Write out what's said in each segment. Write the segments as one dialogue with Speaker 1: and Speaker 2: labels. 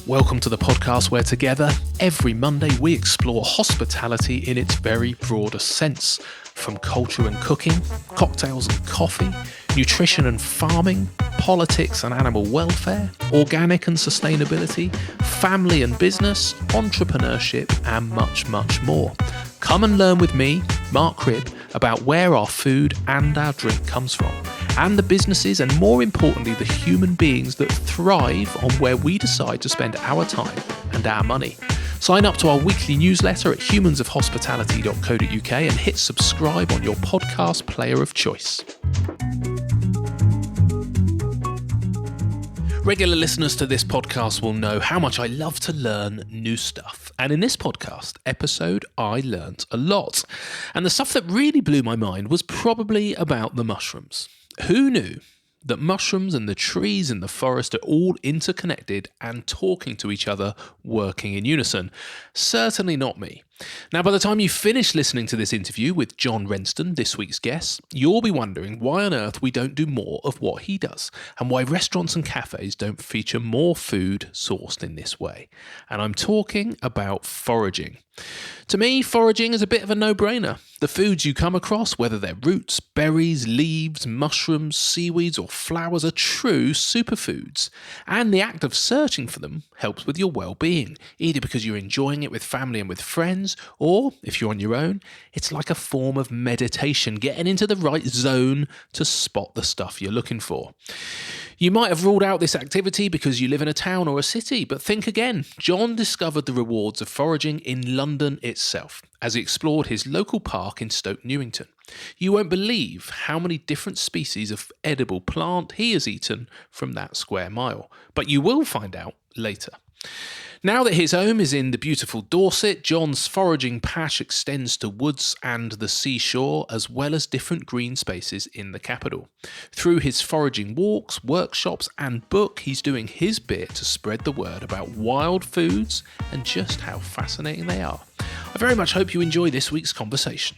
Speaker 1: Welcome to the podcast where together, every Monday, we explore hospitality in its very broadest sense. From culture and cooking, cocktails and coffee, nutrition and farming, politics and animal welfare, organic and sustainability, family and business, entrepreneurship, and much, much more. Come and learn with me, Mark Cribb, about where our food and our drink comes from, and the businesses and, more importantly, the human beings that thrive on where we decide to spend our time and our money. Sign up to our weekly newsletter at humansofhospitality.co.uk and hit subscribe on your podcast player of choice. Regular listeners to this podcast will know how much I love to learn new stuff. And in this podcast episode, I learnt a lot. And the stuff that really blew my mind was probably about the mushrooms. Who knew that mushrooms and the trees in the forest are all interconnected and talking to each other, working in unison? Certainly not me. Now, by the time you finish listening to this interview with John Rensten, this week's guest, you'll be wondering why on earth we don't do more of what he does, and why restaurants and cafes don't feature more food sourced in this way. And I'm talking about foraging. To me, foraging is a bit of a no-brainer. The foods you come across, whether they're roots, berries, leaves, mushrooms, seaweeds or flowers, are true superfoods. And the act of searching for them helps with your well-being, either because you're enjoying it with family and with friends, or, if you're on your own, it's like a form of meditation, getting into the right zone to spot the stuff you're looking for. You might have ruled out this activity because you live in a town or a city, but think again. John discovered the rewards of foraging in London itself as he explored his local park in Stoke Newington. You won't believe how many different species of edible plant he has eaten from that square mile, but you will find out later. Now that his home is in the beautiful Dorset, John's foraging patch extends to woods and the seashore, as well as different green spaces in the capital. Through his foraging walks, workshops and book, he's doing his bit to spread the word about wild foods and just how fascinating they are. I very much hope you enjoy this week's conversation.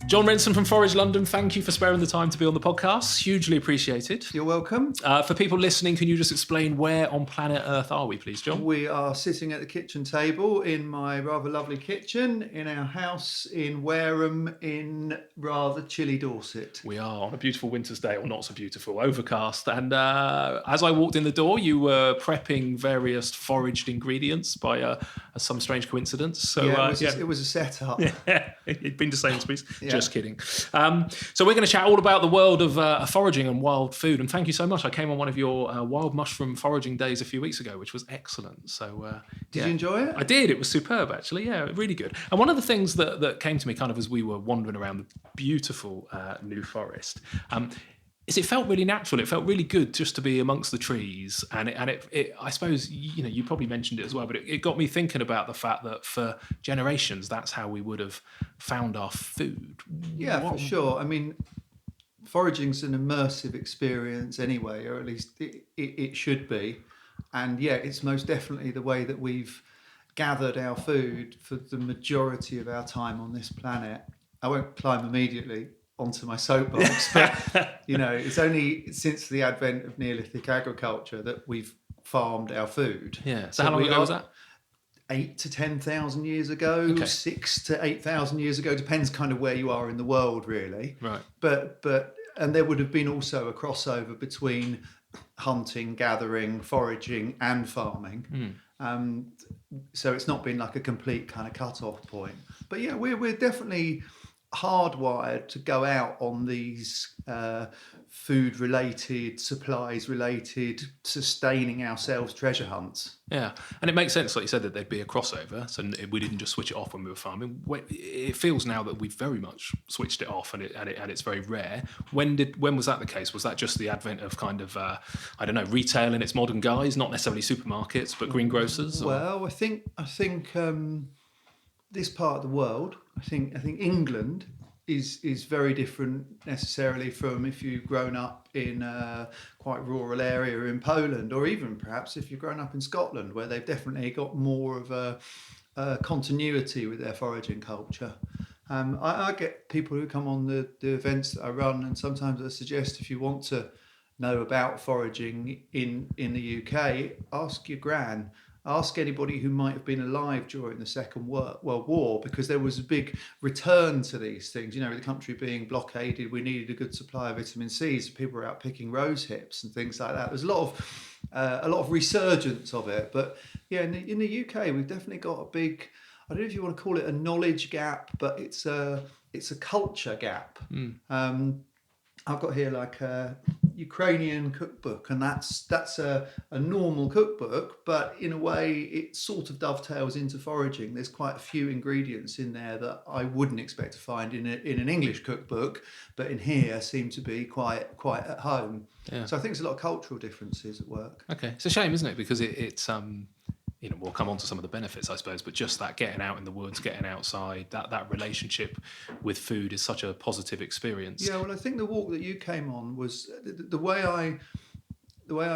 Speaker 1: John Rensten from Forage London, thank you for sparing the time to be on the podcast. Hugely appreciated.
Speaker 2: You're welcome.
Speaker 1: For people listening, can you just explain where on planet Earth are we, please, John?
Speaker 2: We are sitting at the kitchen table in my rather lovely kitchen in our house in Wareham in rather chilly Dorset.
Speaker 1: We are on a beautiful winter's day, or not so beautiful, overcast. And as I walked in the door, you were prepping various foraged ingredients by some strange coincidence. So
Speaker 2: it was a setup.
Speaker 1: Yeah, it'd been to Sainsbury's. Yeah. Just kidding. So we're going to chat all about the world of foraging and wild food. And thank you so much. I came on one of your wild mushroom foraging days a few weeks ago, which was excellent. So
Speaker 2: did you enjoy it?
Speaker 1: I did. It was superb, actually. Yeah, really good. And one of the things that came to me kind of as we were wandering around the beautiful New Forest is it felt really natural. It felt really good just to be amongst the trees. And it I suppose, you probably mentioned it as well, but it got me thinking about the fact that for generations, that's how we would have found our food.
Speaker 2: Yeah, for sure. I mean, foraging's an immersive experience anyway, or at least it should be. And yeah, it's most definitely the way that we've gathered our food for the majority of our time on this planet. I won't climb immediately onto my soapbox, but it's only since the advent of Neolithic agriculture that we've farmed our food.
Speaker 1: Yeah. So how long ago was that?
Speaker 2: 8,000 to 10,000 years ago,
Speaker 1: okay.
Speaker 2: 6,000 to 8,000 years ago, depends kind of where you are in the world, really.
Speaker 1: Right.
Speaker 2: But and there would have been also a crossover between hunting, gathering, foraging, and farming. So it's not been like a complete kind of cut-off point. But yeah, we're definitely hardwired to go out on these food-related, supplies-related, sustaining ourselves treasure hunts.
Speaker 1: Yeah, and it makes sense, like you said, that there'd be a crossover, so we didn't just switch it off when we were farming. It feels now that we've very much switched it off, and it's very rare. When was that the case? Was that just the advent of kind of retail in its modern guise, not necessarily supermarkets, but greengrocers?
Speaker 2: Well, I think this part of the world, I think England is very different necessarily from if you've grown up in a quite rural area in Poland, or even perhaps if you've grown up in Scotland, where they've definitely got more of a continuity with their foraging culture. I get people who come on the events that I run, and sometimes I suggest if you want to know about foraging in the UK, ask your gran. Ask anybody who might have been alive during the Second World War, because there was a big return to these things. You know, the country being blockaded, we needed a good supply of vitamin C, so people were out picking rose hips and things like that. There's a lot of resurgence of it. But yeah, in the UK, we've definitely got a big, I don't know if you want to call it a knowledge gap, but it's a culture gap. I've got here like a Ukrainian cookbook, and that's a normal cookbook, but in a way it sort of dovetails into foraging. There's quite a few ingredients in there that I wouldn't expect to find in an English cookbook, but in here seem to be quite at home.
Speaker 1: Yeah.
Speaker 2: So I think there's a lot of cultural differences at work.
Speaker 1: Okay, it's a shame, isn't it? Because it's you know, we'll come on to some of the benefits, I suppose, but just that getting out in the woods, getting outside, that relationship with food is such a positive experience.
Speaker 2: Yeah, well, I think the walk that you came on was the way I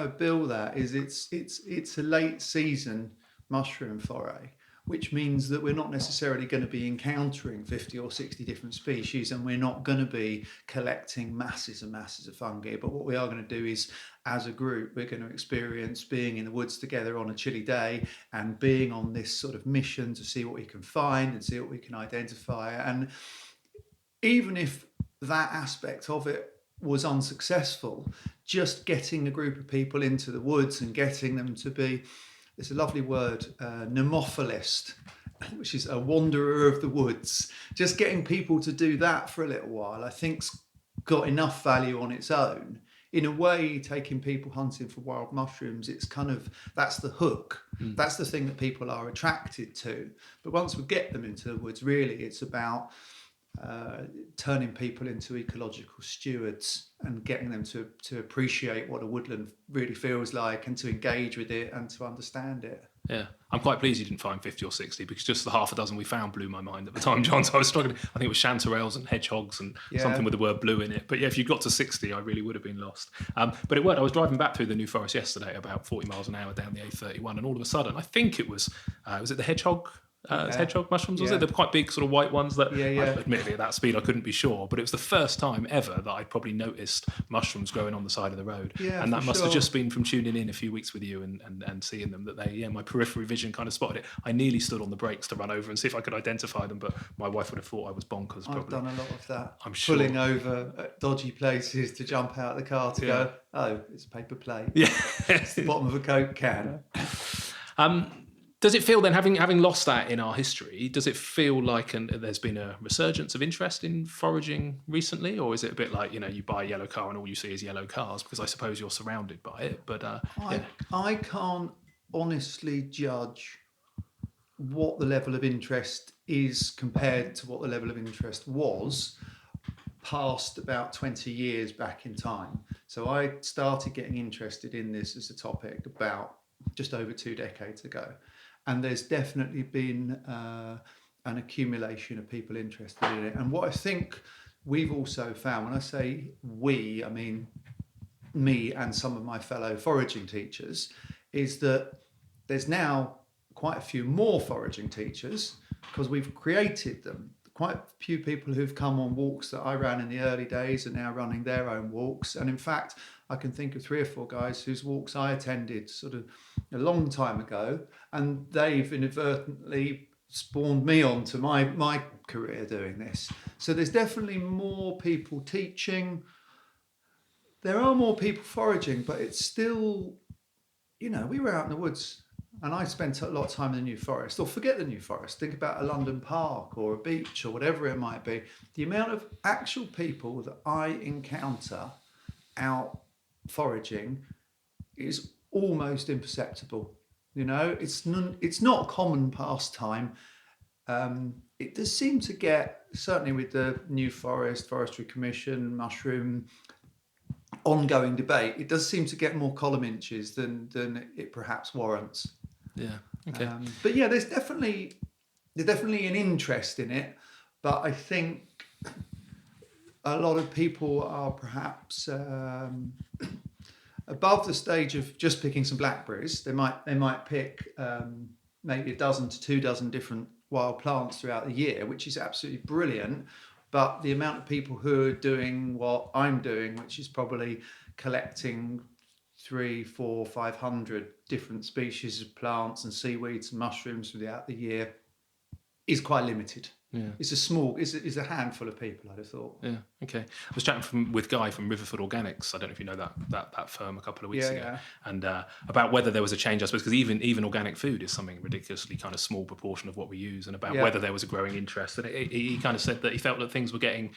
Speaker 2: bill that is it's a late season mushroom foray, which means that we're not necessarily going to be encountering 50 or 60 different species, and we're not going to be collecting masses and masses of fungi. But what we are going to do is, as a group, we're going to experience being in the woods together on a chilly day and being on this sort of mission to see what we can find and see what we can identify. And even if that aspect of it was unsuccessful, just getting a group of people into the woods and getting them to be, it's a lovely word, nemophilist, which is a wanderer of the woods. Just getting people to do that for a little while, I think's got enough value on its own. In a way, taking people hunting for wild mushrooms, it's kind of, that's the hook. That's the thing that people are attracted to. But once we get them into the woods, really, it's about turning people into ecological stewards and getting them to appreciate what a woodland really feels like and to engage with it and to understand it.
Speaker 1: Yeah, I'm quite pleased you didn't find 50 or 60, because just the half a dozen we found blew my mind at the time, John. So I was struggling. I think it was chanterelles and hedgehogs and something with the word blue in it. But yeah, if you got to 60, I really would have been lost. But it worked. I was driving back through the New Forest yesterday, about 40 miles an hour down the A31, and all of a sudden, I think it was it the hedgehog? Hedgehog mushrooms, was it? They're quite big, sort of white ones that, admittedly, at that speed, I couldn't be sure. But it was the first time ever that I'd probably noticed mushrooms growing on the side of the road.
Speaker 2: Yeah,
Speaker 1: and that must have just been from tuning in a few weeks with you and seeing them, that my periphery vision kind of spotted it. I nearly stood on the brakes to run over and see if I could identify them, but my wife would have thought I was bonkers. Probably.
Speaker 2: I've done a lot of that.
Speaker 1: I'm sure.
Speaker 2: Pulling over at dodgy places to jump out of the car to go, oh, it's a paper plate.
Speaker 1: Yeah.
Speaker 2: It's the bottom of a Coke can.
Speaker 1: Does it feel then, having lost that in our history, does it feel like there's been a resurgence of interest in foraging recently? Or is it a bit like, you buy a yellow car and all you see is yellow cars? Because I suppose you're surrounded by it. But
Speaker 2: I can't honestly judge what the level of interest is compared to what the level of interest was past about 20 years back in time. So I started getting interested in this as a topic about just over 2 decades ago. And there's definitely been an accumulation of people interested in it. And what I think we've also found, when I say we, I mean me and some of my fellow foraging teachers, is that there's now quite a few more foraging teachers because we've created them. Quite a few people who've come on walks that I ran in the early days are now running their own walks. And in fact, I can think of 3 or 4 guys whose walks I attended sort of a long time ago, and they've inadvertently spawned me on to my career doing this. So there's definitely more people teaching. There are more people foraging, but it's still, we were out in the woods. And I spent a lot of time in the New Forest, or forget the New Forest, think about a London park or a beach or whatever it might be. The amount of actual people that I encounter out foraging is almost imperceptible. It's not a common pastime. It does seem to get, certainly with the New Forest, Forestry Commission, mushroom ongoing debate, it does seem to get more column inches than it perhaps warrants.
Speaker 1: Yeah. Okay.
Speaker 2: But yeah, there's definitely an interest in it, but I think a lot of people are perhaps above the stage of just picking some blackberries. They might pick maybe 12 to 2 dozen different wild plants throughout the year, which is absolutely brilliant. But the amount of people who are doing what I'm doing, which is probably collecting 300, 400, 500 different species of plants and seaweeds and mushrooms throughout the year is quite limited.
Speaker 1: Yeah.
Speaker 2: It's a handful of people, I'd have thought.
Speaker 1: Yeah. Okay. I was chatting with Guy from Riverford Organics. I don't know if you know that firm a couple of weeks ago, and about whether there was a change, I suppose, because even organic food is something ridiculously kind of small proportion of what we use, and about whether there was a growing interest. And he kind of said that he felt that things were getting,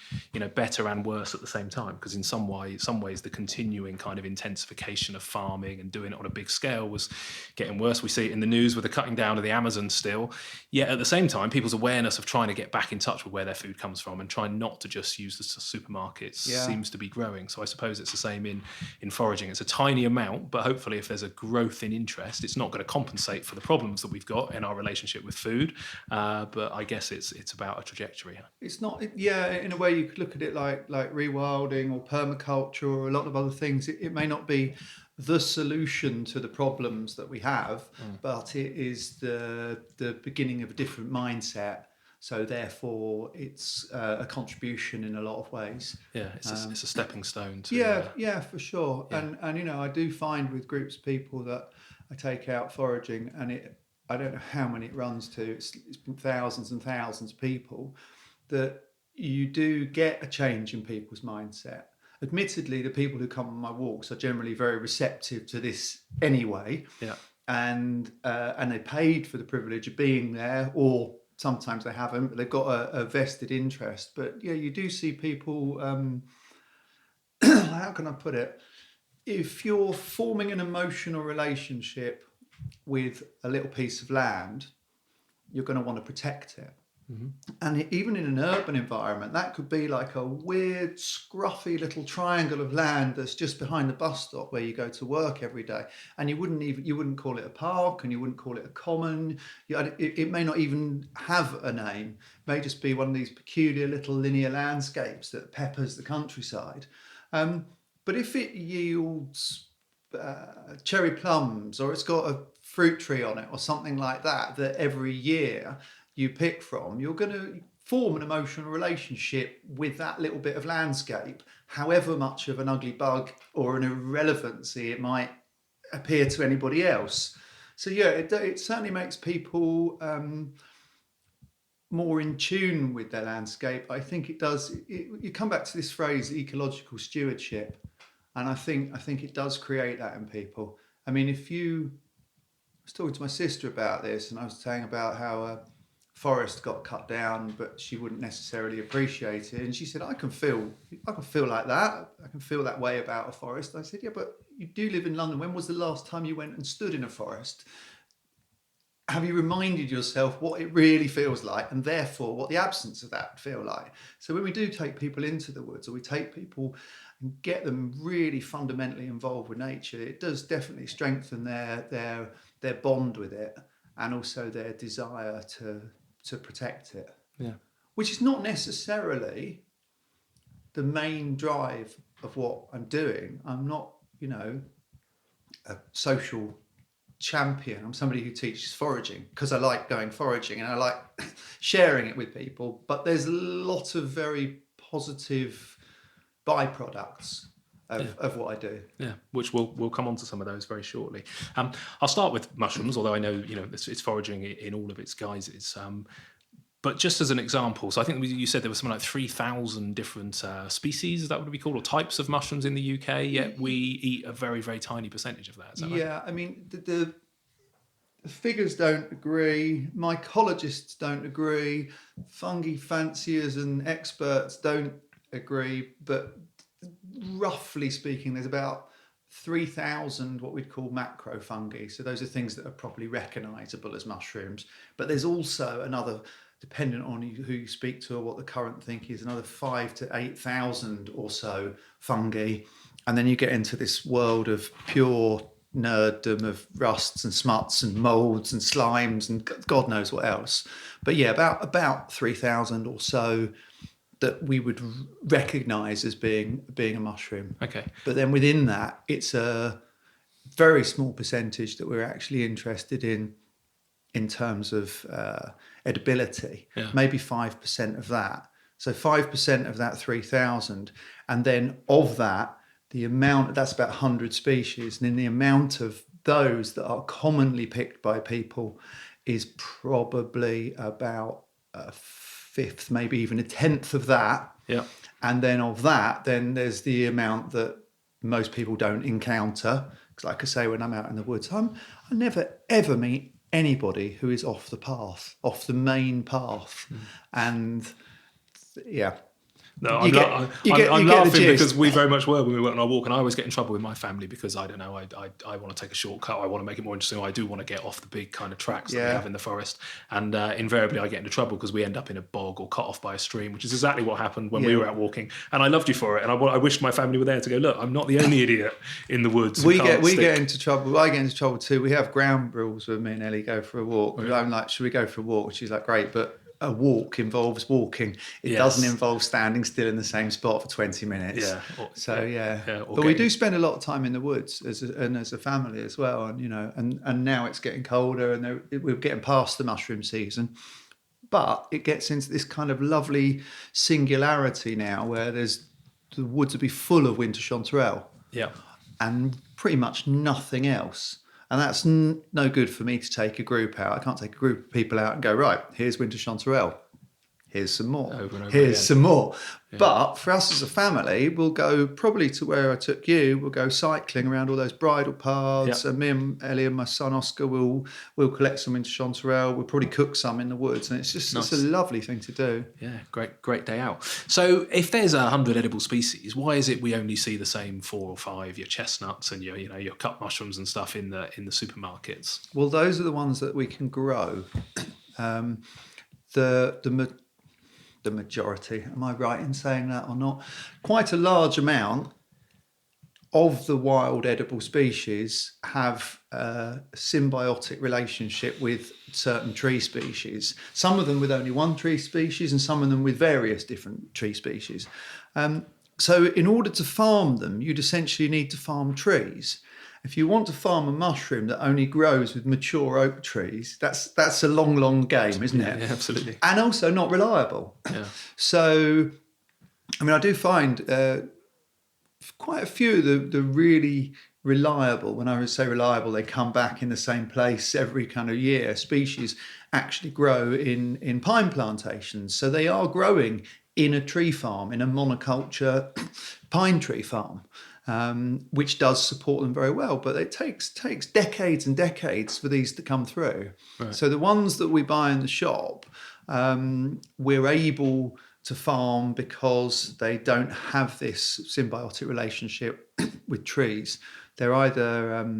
Speaker 1: better and worse at the same time, because in some ways the continuing kind of intensification of farming and doing it on a big scale was getting worse. We see it in the news with the cutting down of the Amazon still. Yet at the same time, people's awareness of trying to get back in touch with where their food comes from and trying not to just use the supermarkets seems to be growing. So I suppose it's the same in foraging. It's a tiny amount, but hopefully if there's a growth in interest, it's not going to compensate for the problems that we've got in our relationship with food. But I guess it's about a trajectory.
Speaker 2: It's not, in a way you could look at it like rewilding or permaculture or a lot of other things. It may not be the solution to the problems that we have, but it is the beginning of a different mindset. So therefore, it's a contribution in a lot of ways.
Speaker 1: Yeah, it's a stepping stone. To,
Speaker 2: for sure. Yeah. And I do find with groups of people that I take out foraging, and I don't know how many it runs to. It's been thousands and thousands of people, that you do get a change in people's mindset. Admittedly, the people who come on my walks are generally very receptive to this anyway.
Speaker 1: Yeah.
Speaker 2: And they paid for the privilege of being there, or sometimes they haven't, but they've got a vested interest. But yeah, you do see people, how can I put it? If you're forming an emotional relationship with a little piece of land, you're going to want to protect it. Mm-hmm. And even in an urban environment, that could be like a weird, scruffy little triangle of land that's just behind the bus stop where you go to work every day. And you wouldn't call it a park, and you wouldn't call it a common. It may not even have a name. It may just be one of these peculiar little linear landscapes that peppers the countryside. But if it yields cherry plums, or it's got a fruit tree on it or something like that every year you pick from, you're going to form an emotional relationship with that little bit of landscape, however much of an ugly bug or an irrelevancy it might appear to anybody else. So yeah, it certainly makes people more in tune with their landscape. I think it does. You come back to this phrase, ecological stewardship, and I think it does create that in people. I mean, I was talking to my sister about this, and I was saying about how forest got cut down, but she wouldn't necessarily appreciate it. And she said, I can feel like that. I can feel that way about a forest. I said, yeah, but you do live in London. When was the last time you went and stood in a forest? Have you reminded yourself what it really feels like, and therefore what the absence of that would feel like? So when we do take people into the woods, or we take people and get them really fundamentally involved with nature, it does definitely strengthen their bond with it, and also their desire to protect it.
Speaker 1: Yeah.
Speaker 2: Which is not necessarily the main drive of what I'm doing. I'm not, a social champion. I'm somebody who teaches foraging because I like going foraging and I like sharing it with people. But there's a lot of very positive byproducts of what I do.
Speaker 1: Yeah, which we'll come on to some of those very shortly. I'll start with mushrooms, although I know it's foraging in all of its guises. But just as an example, so I think you said there was something like 3,000 different species, is that what we call, or types of mushrooms in the UK, yet we eat a very, very tiny percentage of that. Is that right?
Speaker 2: Yeah, I mean, the figures don't agree, mycologists don't agree, fungi fanciers and experts don't agree, but roughly speaking, there's about 3,000 what we'd call macrofungi. So those are things that are properly recognisable as mushrooms. But there's also another, depending on who you speak to or what the current think is, another 5,000 to 8,000 or so fungi. And then you get into this world of pure nerddom of rusts and smuts and moulds and slimes and God knows what else. But yeah, about 3,000 or so that we would recognise as being a mushroom.
Speaker 1: Okay.
Speaker 2: But then within that, it's a very small percentage that we're actually interested in terms of edibility. Yeah. Maybe 5% of that. So 5% of that 3,000. And then of that, the amount, that's about 100 species, and in the amount of those that are commonly picked by people is probably about a fifth, maybe even a tenth of that.
Speaker 1: Yeah.
Speaker 2: And then of that, then there's the amount that most people don't encounter. Because like I say, when I'm out in the woods, I never ever meet anybody who is off the path, off the main path. And yeah.
Speaker 1: No, I'm laughing because we very much were when we went on our walk, and I always get in trouble with my family because I don't know, I want to take a shortcut, I want to make it more interesting, I do want to get off the big kind of tracks that we have in the forest, and invariably I get into trouble because we end up in a bog or cut off by a stream, which is exactly what happened when we were out walking, and I loved you for it, and I wished my family were there to go, look, I'm not the only idiot in the woods.
Speaker 2: We get into trouble. I get into trouble too. We have ground rules when me and Ellie go for a walk.
Speaker 1: Yeah.
Speaker 2: I'm like, should we go for a walk? She's like, great, but a walk involves walking. It doesn't involve standing still in the same spot for 20 minutes.
Speaker 1: Yeah.
Speaker 2: But we do spend a lot of time in the woods as a family as well. And, you know, and now it's getting colder and we're getting past the mushroom season. But it gets into this kind of lovely singularity now where the woods will be full of winter chanterelle.
Speaker 1: Yeah.
Speaker 2: And pretty much nothing else. And that's no good for me to take a group out. I can't take a group of people out and go, right, here's winter chanterelle. Here's some more. Here's some more. Yeah. But for us as a family, we'll go probably to where I took you. We'll go cycling around all those bridle paths. And me and Ellie and my son Oscar will collect some winter chanterelle. We'll probably cook some in the woods. And it's just nice. It's a lovely thing to do.
Speaker 1: Yeah, great day out. So if there's 100 edible species, why is it we only see the same 4 or 5, your chestnuts and your cut mushrooms and stuff in the supermarkets?
Speaker 2: Well, those are the ones that we can grow. The majority, am I right in saying that or not? Quite a large amount of the wild edible species have a symbiotic relationship with certain tree species. Some of them with only one tree species and some of them with various different tree species. So in order to farm them, you'd essentially need to farm trees. If you want to farm a mushroom that only grows with mature oak trees, that's a long game, isn't it?
Speaker 1: Yeah, absolutely.
Speaker 2: And also not reliable.
Speaker 1: Yeah.
Speaker 2: So, I mean, I do find quite a few of the really reliable, when I would say reliable, they come back in the same place every kind of year, species actually grow in pine plantations. So they are growing in a tree farm, in a monoculture pine tree farm. Which does support them very well, but it takes decades and decades for these to come through. Right. So the ones that we buy in the shop, we're able to farm because they don't have this symbiotic relationship with trees. They're either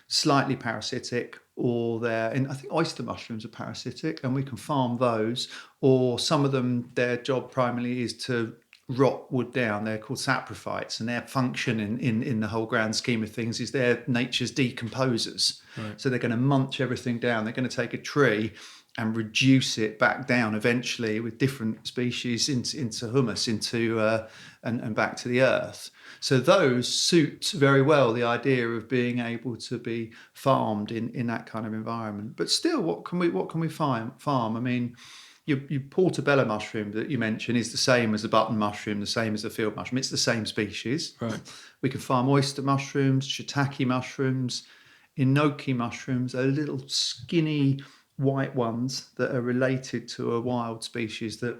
Speaker 2: slightly parasitic or I think oyster mushrooms are parasitic and we can farm those, or some of them, their job primarily is to rot wood down. They're called saprophytes, and their function in the whole grand scheme of things is they're nature's decomposers. Right. So they're going to munch everything down. They're going to take a tree and reduce it back down eventually with different species into humus, and back to the earth. So those suit very well the idea of being able to be farmed in that kind of environment. But still, what can we farm? I mean, your portobello mushroom that you mentioned is the same as the button mushroom, the same as the field mushroom. It's the same species. Right. We can farm oyster mushrooms, shiitake mushrooms, enoki mushrooms, are little skinny white ones that are related to a wild species that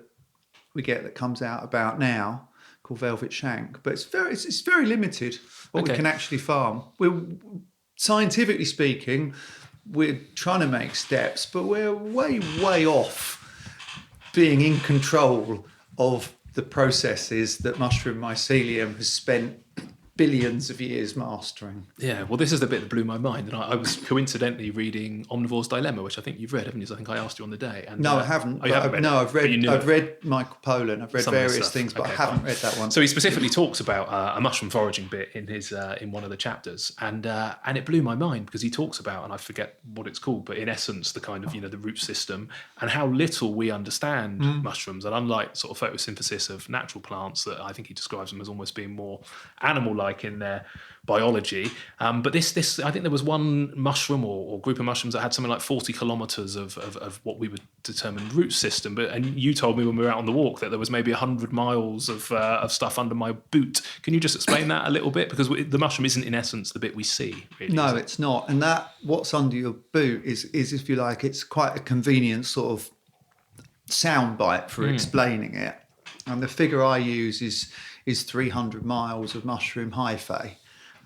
Speaker 2: we get that comes out about now called velvet shank. But it's very limited what we can actually farm. Scientifically speaking, we're trying to make steps, but we're way off being in control of the processes that mushroom mycelium has spent billions of years mastering.
Speaker 1: Yeah, well, this is the bit that blew my mind. And I was coincidentally reading Omnivore's Dilemma, which I think you've read, haven't you? I think I asked you on the day. And,
Speaker 2: no, I haven't.
Speaker 1: Oh, you haven't read it?
Speaker 2: No, I've read Michael Pollan. I've read various things, but I haven't read that one.
Speaker 1: So he specifically talks about a mushroom foraging bit in his in one of the chapters, and it blew my mind because he talks about, and I forget what it's called, but in essence, the kind of the root system and how little we understand mushrooms. And unlike sort of photosynthesis of natural plants, that I think he describes them as almost being more animal-like like in their biology. But this, I think there was one mushroom or group of mushrooms that had something like 40 kilometers of what we would determine root system. And you told me when we were out on the walk that there was maybe 100 miles of stuff under my boot. Can you just explain that a little bit? Because the mushroom isn't in essence the bit we see, really.
Speaker 2: No, it's not. And that what's under your boot is, if you like, it's quite a convenient sort of soundbite for explaining it. And the figure I use is 300 miles of mushroom hyphae.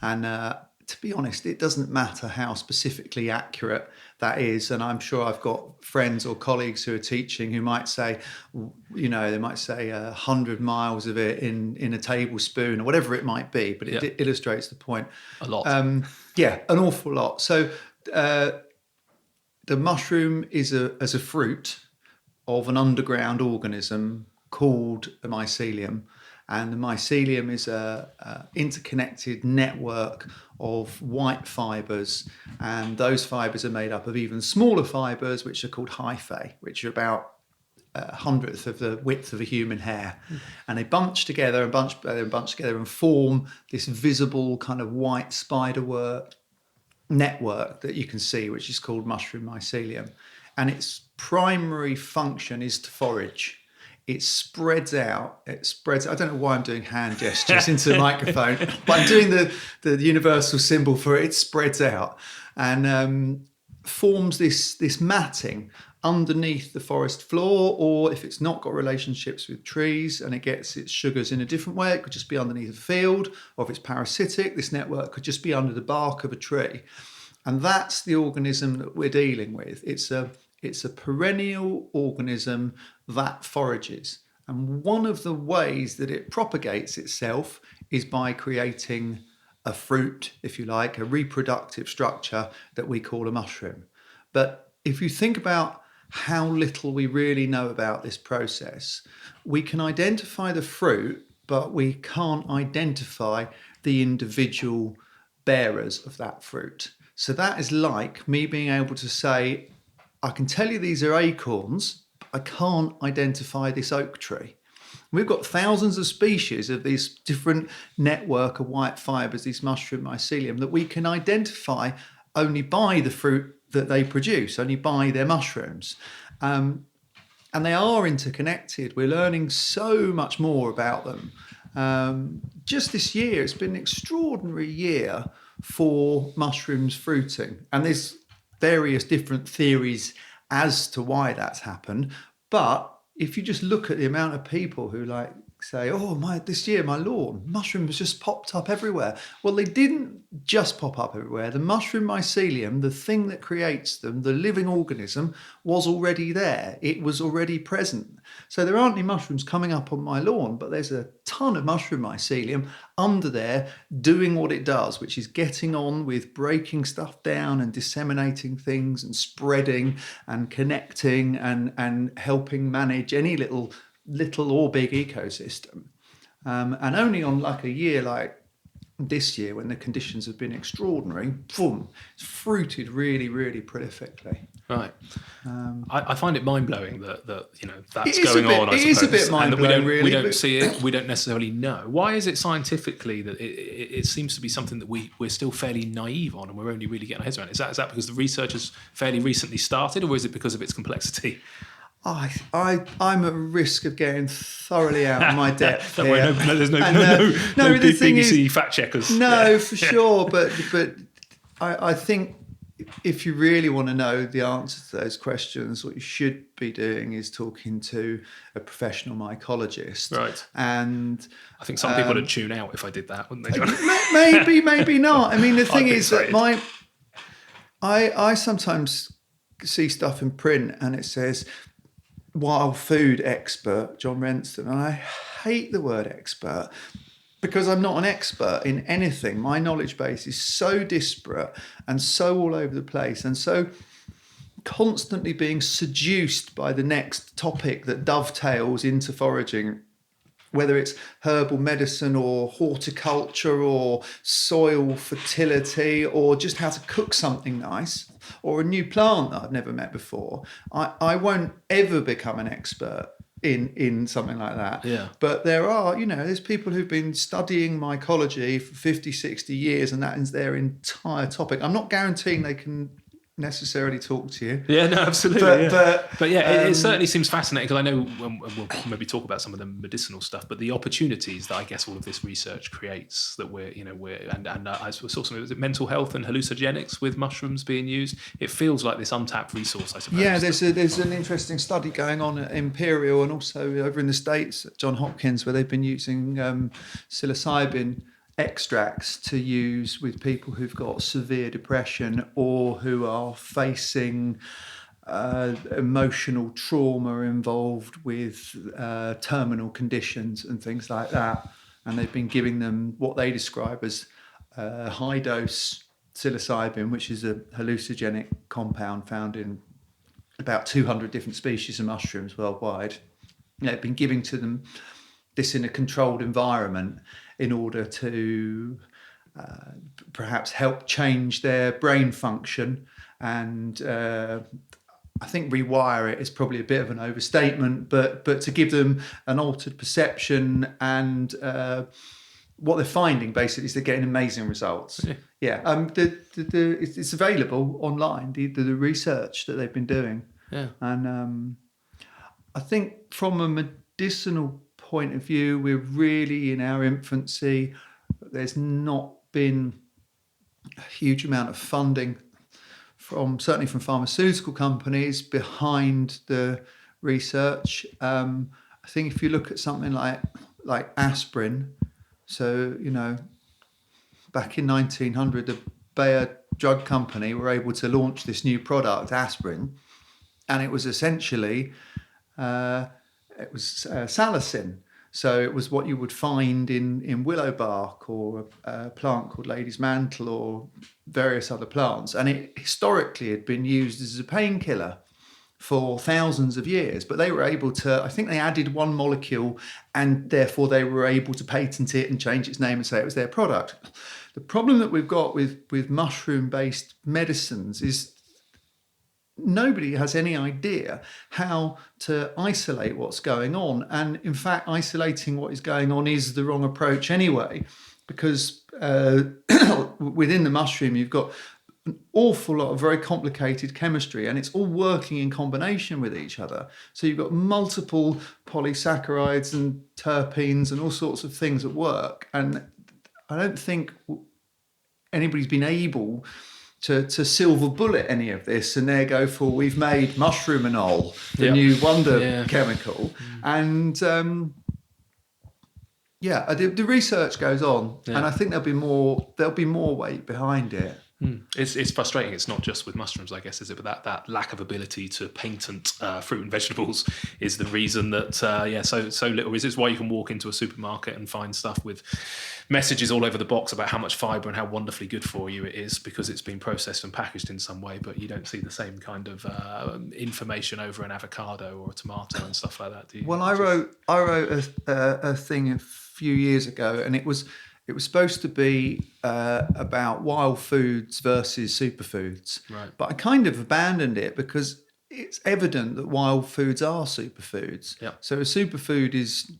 Speaker 2: And to be honest, it doesn't matter how specifically accurate that is. And I'm sure I've got friends or colleagues who are teaching who might say, they might say 100 miles of it in a tablespoon or whatever it might be. But it illustrates the point.
Speaker 1: A lot.
Speaker 2: An awful lot. So the mushroom is as a fruit of an underground organism called a mycelium. And the mycelium is a interconnected network of white fibres, and those fibres are made up of even smaller fibres, which are called hyphae, which are about a hundredth of the width of a human hair. And they bunch together and form this visible kind of white spiderwort network that you can see, which is called mushroom mycelium. And its primary function is to forage. It spreads out. I don't know why I'm doing hand gestures into the microphone, but I'm doing the universal symbol for it. It spreads out and forms this matting underneath the forest floor, or if it's not got relationships with trees and it gets its sugars in a different way, it could just be underneath a field, or if it's parasitic, this network could just be under the bark of a tree. And that's the organism that we're dealing with. It's a perennial organism that forages. And one of the ways that it propagates itself is by creating a fruit, if you like, a reproductive structure that we call a mushroom. But if you think about how little we really know about this process, we can identify the fruit, but we can't identify the individual bearers of that fruit. So that is like me being able to say, I can tell you these are acorns, but I can't identify this oak tree. We've got thousands of species of this different network of white fibres, these mushroom mycelium, that we can identify only by the fruit that they produce, only by their mushrooms. And they are interconnected. We're learning so much more about them. Just this year, it's been an extraordinary year for mushrooms fruiting. And there's various different theories as to why that's happened. But if you just look at the amount of people who say, this year my lawn, mushrooms just popped up everywhere. Well, they didn't just pop up everywhere. The mushroom mycelium, the thing that creates them, the living organism, was already there. It was already present. So there aren't any mushrooms coming up on my lawn, but there's a ton of mushroom mycelium under there doing what it does, which is getting on with breaking stuff down and disseminating things and spreading and connecting and helping manage any little or big ecosystem. And only on like a year like this year, when the conditions have been extraordinary, boom, it's fruited really, really prolifically.
Speaker 1: Right. I find it mind-blowing that that's going on, I suppose.
Speaker 2: It is a bit mind-blowing, really.
Speaker 1: We don't see it, we don't necessarily know. Why is it scientifically that it seems to be something that we're still fairly naive on and we're only really getting our heads around? Is that because the research has fairly recently started, or is it because of its complexity?
Speaker 2: I'm at risk of getting thoroughly out of my depth here.
Speaker 1: There's no BBC fact checkers.
Speaker 2: No, for sure. But I think if you really want to know the answer to those questions, what you should be doing is talking to a professional mycologist.
Speaker 1: Right.
Speaker 2: And
Speaker 1: I think some people would tune out if I did that, wouldn't they, John?
Speaker 2: Maybe not. I mean, the thing is that I sometimes see stuff in print and it says wild food expert John Rensten, and I hate the word expert because I'm not an expert in anything. My knowledge base is so disparate and so all over the place and so constantly being seduced by the next topic that dovetails into foraging, whether it's herbal medicine or horticulture or soil fertility or just how to cook something nice or a new plant that I've never met before. I won't ever become an expert in something like that.
Speaker 1: Yeah.
Speaker 2: But there's people who've been studying mycology for 50, 60 years, and that is their entire topic. I'm not guaranteeing they can necessarily talk to you.
Speaker 1: Yeah, no, absolutely. But it certainly seems fascinating, because I know we'll maybe talk about some of the medicinal stuff, but the opportunities that I guess all of this research creates, that I saw something, was it mental health and hallucinogenics with mushrooms being used? It feels like this untapped resource, I suppose.
Speaker 2: Yeah, there's an interesting study going on at Imperial and also over in the States at Johns Hopkins, where they've been using psilocybin extracts to use with people who've got severe depression or who are facing emotional trauma involved with terminal conditions and things like that. And they've been giving them what they describe as high dose psilocybin, which is a hallucinogenic compound found in about 200 different species of mushrooms worldwide. They've been giving to them this in a controlled environment in order to perhaps help change their brain function. And I think rewire it is probably a bit of an overstatement, but to give them an altered perception. And what they're finding basically is they're getting amazing results. It's available online, the research that they've been doing. And I think from a medicinal point of view, we're really in our infancy. There's not been a huge amount of funding certainly from pharmaceutical companies behind the research. I think if you look at something like aspirin, so back in 1900, the Bayer drug company were able to launch this new product, aspirin, and it was essentially salicin. So it was what you would find in willow bark or a plant called lady's mantle or various other plants. And it historically had been used as a painkiller for thousands of years. But they were able to, I think they added one molecule, and therefore they were able to patent it and change its name and say it was their product. The problem that we've got with mushroom-based medicines is nobody has any idea how to isolate what's going on. And in fact, isolating what is going on is the wrong approach anyway, because within the mushroom, you've got an awful lot of very complicated chemistry, and it's all working in combination with each other. So you've got multiple polysaccharides and terpenes and all sorts of things at work. And I don't think anybody's been able to silver bullet any of this and there go for, we've made mushroomanol, the new wonder chemical. And the research goes on, and I think there'll be more weight behind it.
Speaker 1: It's frustrating. It's not just with mushrooms, I guess, is it? But that lack of ability to patent fruit and vegetables is the reason that so little is. It's why you can walk into a supermarket and find stuff with messages all over the box about how much fibre and how wonderfully good for you it is, because it's been processed and packaged in some way. But you don't see the same kind of information over an avocado or a tomato and stuff like that, do you?
Speaker 2: Well, I wrote a thing a few years ago, and it was supposed to be about wild foods versus superfoods.
Speaker 1: Right.
Speaker 2: But I kind of abandoned it because it's evident that wild foods are superfoods.
Speaker 1: Yep.
Speaker 2: So a superfood is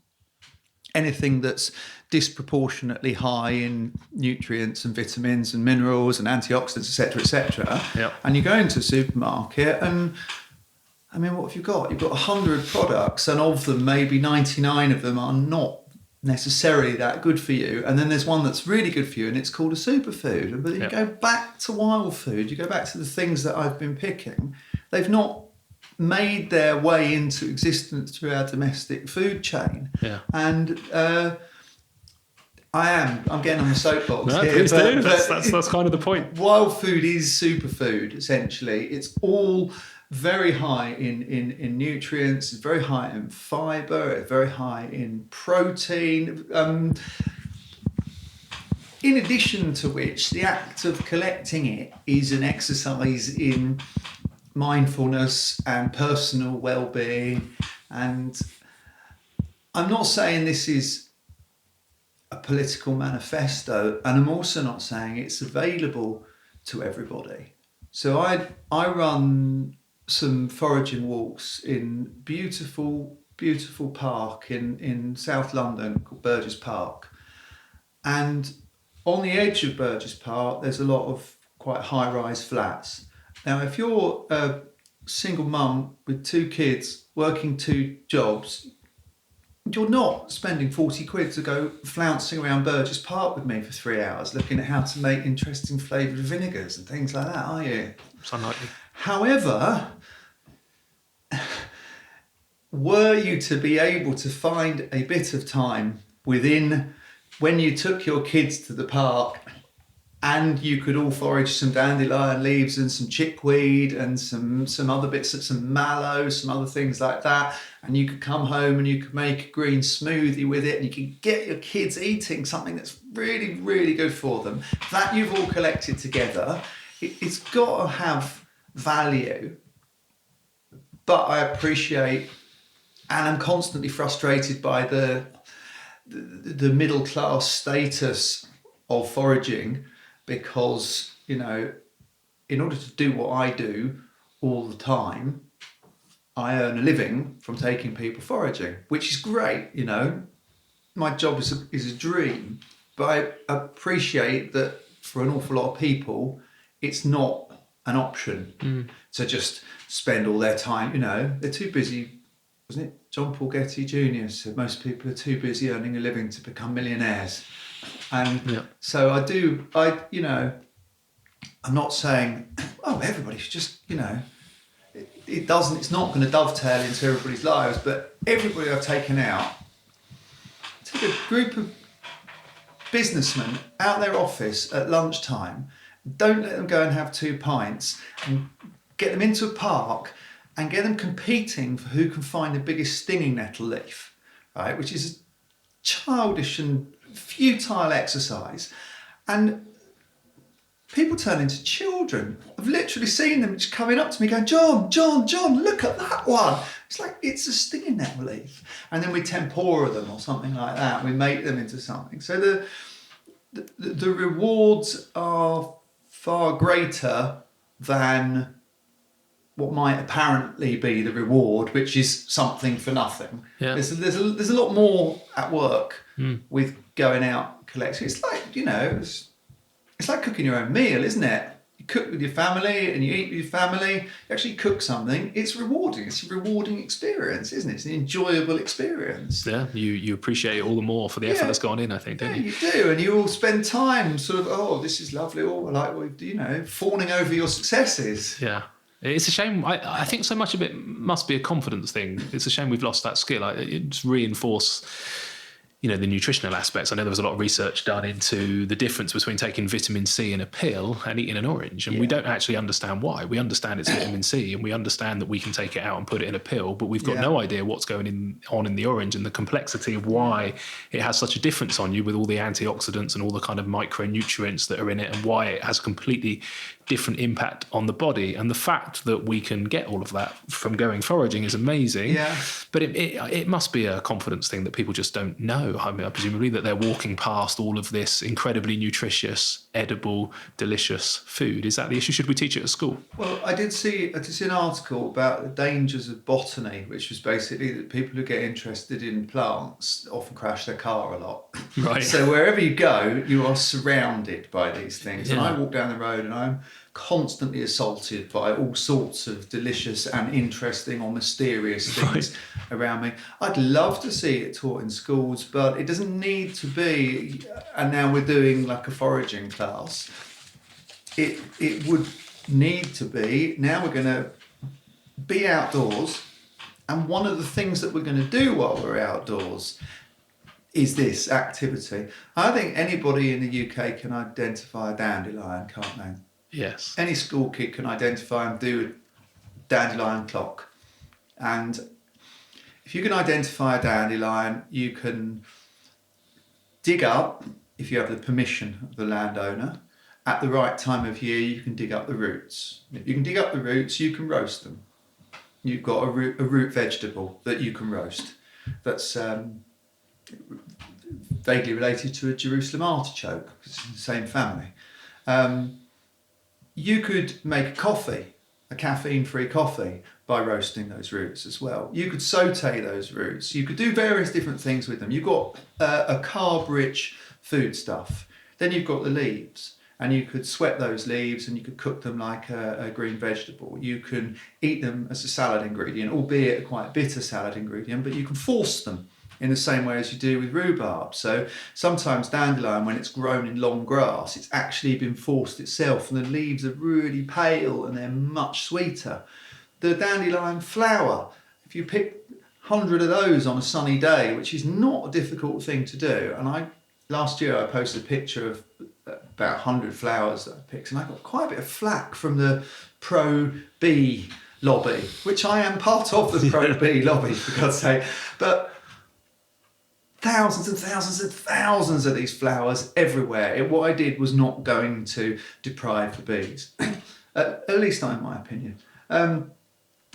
Speaker 2: anything that's disproportionately high in nutrients and vitamins and minerals and antioxidants, etc., etc.
Speaker 1: Yep.
Speaker 2: And you go into a supermarket and, I mean, what have you got? You've got 100 products, and of them, maybe 99 of them are not necessarily that good for you, and then there's one that's really good for you, and it's called a superfood. But you go back to wild food, you go back to the things that I've been picking, they've not made their way into existence through our domestic food chain. And I'm getting on the soapbox here.
Speaker 1: Please do. That's kind of the point.
Speaker 2: Wild food is superfood, essentially. It's all very high in nutrients, it's very high in fibre, it's very high in protein. In addition to which, the act of collecting it is an exercise in mindfulness and personal well-being. And I'm not saying this is a political manifesto, and I'm also not saying it's available to everybody. So I run some foraging walks in beautiful beautiful park in South London called Burgess Park. And on the edge of Burgess Park, there's a lot of quite high-rise flats. Now, if you're a single mum with 2 kids working 2 jobs, you're not spending 40 quid to go flouncing around Burgess Park with me for 3 hours looking at how to make interesting flavoured vinegars and things like that, are you?
Speaker 1: It's unlikely.
Speaker 2: However, were you to be able to find a bit of time within when you took your kids to the park and you could all forage some dandelion leaves and some chickweed and some other bits, some mallow, some other things like that, and you could come home and you could make a green smoothie with it, and you could get your kids eating something that's really, really good for them, that you've all collected together, it's got to have value. But I appreciate, and I'm constantly frustrated by the middle class status of foraging, because, you know, in order to do what I do all the time, I earn a living from taking people foraging, which is great, you know. My job is a dream, but I appreciate that for an awful lot of people, it's not an option to just spend all their time, you know, they're too busy. Wasn't it John Paul Getty Jr. said most people are too busy earning a living to become millionaires? And so you know, I'm not saying, oh, everybody should just, you know, it's not going to dovetail into everybody's lives, but everybody I've taken out, take a group of businessmen out their office at lunchtime, don't let them go and have 2 pints, and get them into a park and get them competing for who can find the biggest stinging nettle leaf, right? Which is a childish and futile exercise. And people turn into children. I've literally seen them just coming up to me going, John, look at that one. It's like, it's a stinging nettle leaf. And then we tempura them or something like that. We make them into something. So the rewards are far greater than what might apparently be the reward, which is something for nothing. Yeah. There's a lot more at work with going out collecting. It's like, you know, it's like cooking your own meal, isn't it? You cook with your family and you eat with your family. You actually cook something. It's rewarding. It's a rewarding experience, isn't it? It's an enjoyable experience.
Speaker 1: Yeah, you appreciate it all the more for the effort that's gone in, I think, don't you?
Speaker 2: You do, and you all spend time sort of, oh, this is lovely, or like, you know, fawning over your successes.
Speaker 1: Yeah. It's a shame. I think so much of it must be a confidence thing. It's a shame we've lost that skill. It's reinforce, you know, the nutritional aspects. I know there was a lot of research done into the difference between taking vitamin C in a pill and eating an orange, and we don't actually understand why. We understand it's vitamin C, and we understand that we can take it out and put it in a pill, but we've got no idea what's going on in the orange and the complexity of why it has such a difference on you with all the antioxidants and all the kind of micronutrients that are in it, and why it has completely different impact on the body. And the fact that we can get all of that from going foraging is amazing. Yeah. But it must be a confidence thing that people just don't know. I mean, presumably that they're walking past all of this incredibly nutritious, edible, delicious food. Is that the issue? Should we teach it at school?
Speaker 2: Well, I did see an article about the dangers of botany, which was basically that people who get interested in plants often crash their car a lot.
Speaker 1: Right.
Speaker 2: So wherever you go, you are surrounded by these things. Yeah. And I walk down the road and I'm constantly assaulted by all sorts of delicious and interesting or mysterious things around me. I'd love to see it taught in schools, but it doesn't need to be. And now we're doing like a foraging class. It would need to be. Now we're going to be outdoors, and one of the things that we're going to do while we're outdoors is this activity. I think anybody in the UK can identify a dandelion, can't they?
Speaker 1: Yes.
Speaker 2: Any school kid can identify and do a dandelion clock. And if you can identify a dandelion, you can dig up, if you have the permission of the landowner, at the right time of year, you can dig up the roots. If you can dig up the roots, you can roast them. You've got a root vegetable that you can roast. That's vaguely related to a Jerusalem artichoke. It's in the same family. You could make a coffee, a caffeine-free coffee, by roasting those roots as well. You could saute those roots. You could do various different things with them. You've got a carb-rich foodstuff. Then you've got the leaves, and you could sweat those leaves and you could cook them like a green vegetable. You can eat them as a salad ingredient, albeit a quite bitter salad ingredient, but you can force them in the same way as you do with rhubarb. So sometimes dandelion, when it's grown in long grass, it's actually been forced itself, and the leaves are really pale and they're much sweeter. The dandelion flower, if you pick 100 of those on a sunny day, which is not a difficult thing to do, and last year I posted a picture of about 100 flowers that I picked, and I got quite a bit of flack from the pro-bee lobby, which I am part of the pro-bee lobby, for God's sake. But thousands and thousands and thousands of these flowers everywhere. What I did was not going to deprive the bees, at least not in my opinion.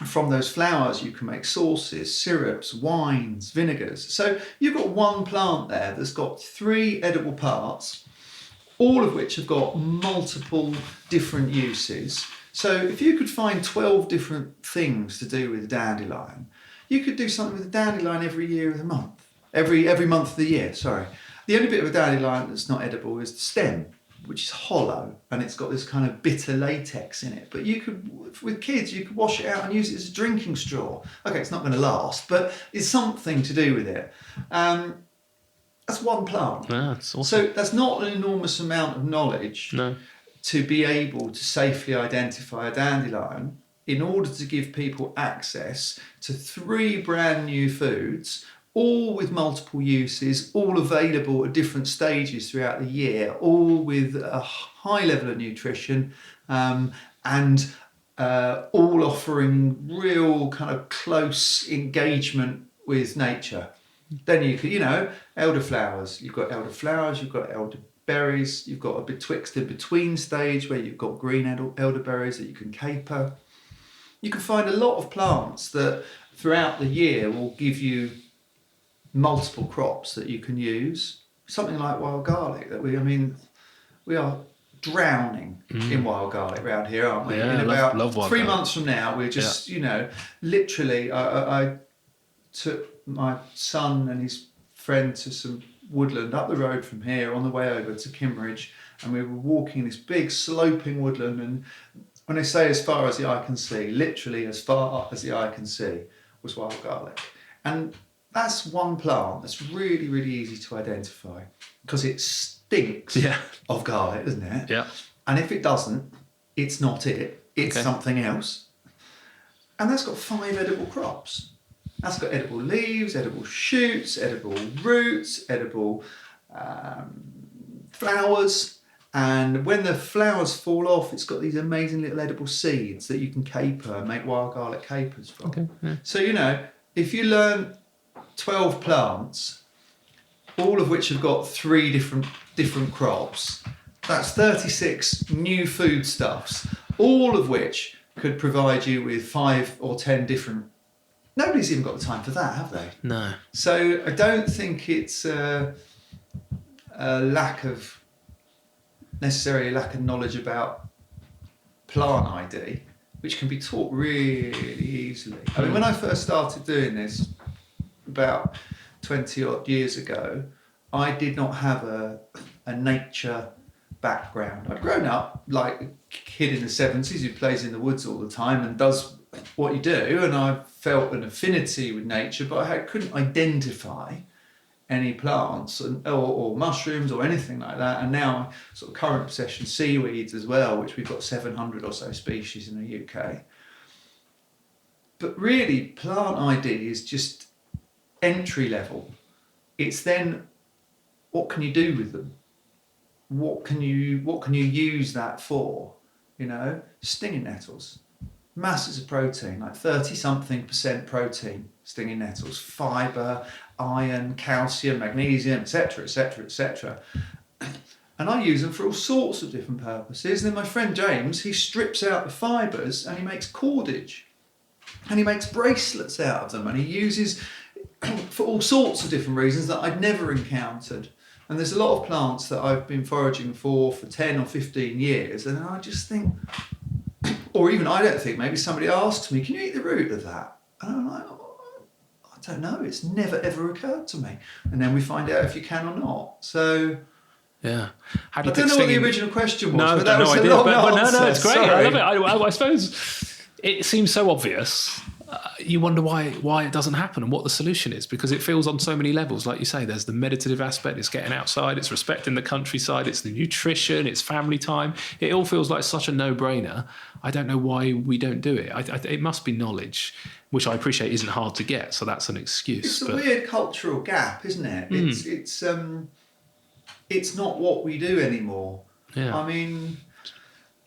Speaker 2: From those flowers you can make sauces, syrups, wines, vinegars. So you've got one plant there that's got 3 edible parts, all of which have got multiple different uses. So if you could find 12 different things to do with a dandelion, you could do something with a dandelion every year of the month. Every month of the year, sorry. The only bit of a dandelion that's not edible is the stem, which is hollow, and it's got this kind of bitter latex in it. But you could, with kids, you could wash it out and use it as a drinking straw. Okay, it's not going to last, but it's something to do with it. That's one plant.
Speaker 1: Yeah, that's awesome.
Speaker 2: So that's not an enormous amount of knowledge to be able to safely identify a dandelion in order to give people access to 3 brand new foods, all with multiple uses, all available at different stages throughout the year, all with a high level of nutrition, and all offering real kind of close engagement with nature. Then you could, elderflowers. You've got elderflowers, you've got elderberries, you've got a betwixt and between stage where you've got green elderberries that you can caper. You can find a lot of plants that throughout the year will give you multiple crops that you can use. Something like wild garlic that we are drowning in wild garlic around here, aren't we?
Speaker 1: Yeah,
Speaker 2: in about
Speaker 1: love wild
Speaker 2: 3
Speaker 1: garlic.
Speaker 2: months from now, we're just, literally, I took my son and his friend to some woodland up the road from here on the way over to Kimmeridge, and we were walking in this big sloping woodland, and when they say as far as the eye can see, literally as far as the eye can see was wild garlic. And that's one plant that's really, really easy to identify because it stinks of garlic, doesn't it?
Speaker 1: Yeah.
Speaker 2: And if it doesn't, it's not it. It's something else. And that's got 5 edible crops. That's got edible leaves, edible shoots, edible roots, edible flowers. And when the flowers fall off, it's got these amazing little edible seeds that you can caper and make wild garlic capers from.
Speaker 1: Okay. Yeah.
Speaker 2: So, if you learn 12 plants, all of which have got 3 different crops, that's 36 new foodstuffs, all of which could provide you with 5 or 10 different. Nobody's even got the time for that, have they?
Speaker 1: No.
Speaker 2: So I don't think it's a necessarily lack of knowledge about plant ID, which can be taught really easily. I mean, when I first started doing this about 20 odd years ago, I did not have a nature background. I'd grown up like a kid in the 70s who plays in the woods all the time and does what you do, and I felt an affinity with nature, but I couldn't identify any plants or mushrooms or anything like that. And now, sort of current obsession, seaweeds as well, which we've got 700 or so species in the UK. But really, plant ID is just entry level. It's then, what can you do with them? What can you use that for? Stinging nettles. Masses of protein, like 30-something% protein, stinging nettles, fibre, iron, calcium, magnesium, etc., etc., etc. And I use them for all sorts of different purposes. And then my friend James, he strips out the fibres and he makes cordage. And he makes bracelets out of them, and he uses for all sorts of different reasons that I'd never encountered. And there's a lot of plants that I've been foraging for 10 or 15 years, and I just think, or even I don't think, maybe somebody asks me, can you eat the root of that? And I'm like, I don't know. It's never, ever occurred to me. And then we find out if you can or not. So...
Speaker 1: Yeah.
Speaker 2: I don't know what the original question was,
Speaker 1: no,
Speaker 2: but that was
Speaker 1: no
Speaker 2: a
Speaker 1: idea.
Speaker 2: long
Speaker 1: But
Speaker 2: answer.
Speaker 1: no, it's great.
Speaker 2: Sorry.
Speaker 1: I love it. I suppose it seems so obvious. You wonder why it doesn't happen and what the solution is, because it feels on so many levels. Like you say, there's the meditative aspect, it's getting outside, it's respecting the countryside, it's the nutrition, it's family time. It all feels like such a no-brainer. I don't know why we don't do it. It must be knowledge, which I appreciate isn't hard to get, so that's an excuse.
Speaker 2: It's a weird cultural gap, isn't it? It's not what we do anymore.
Speaker 1: Yeah.
Speaker 2: I mean,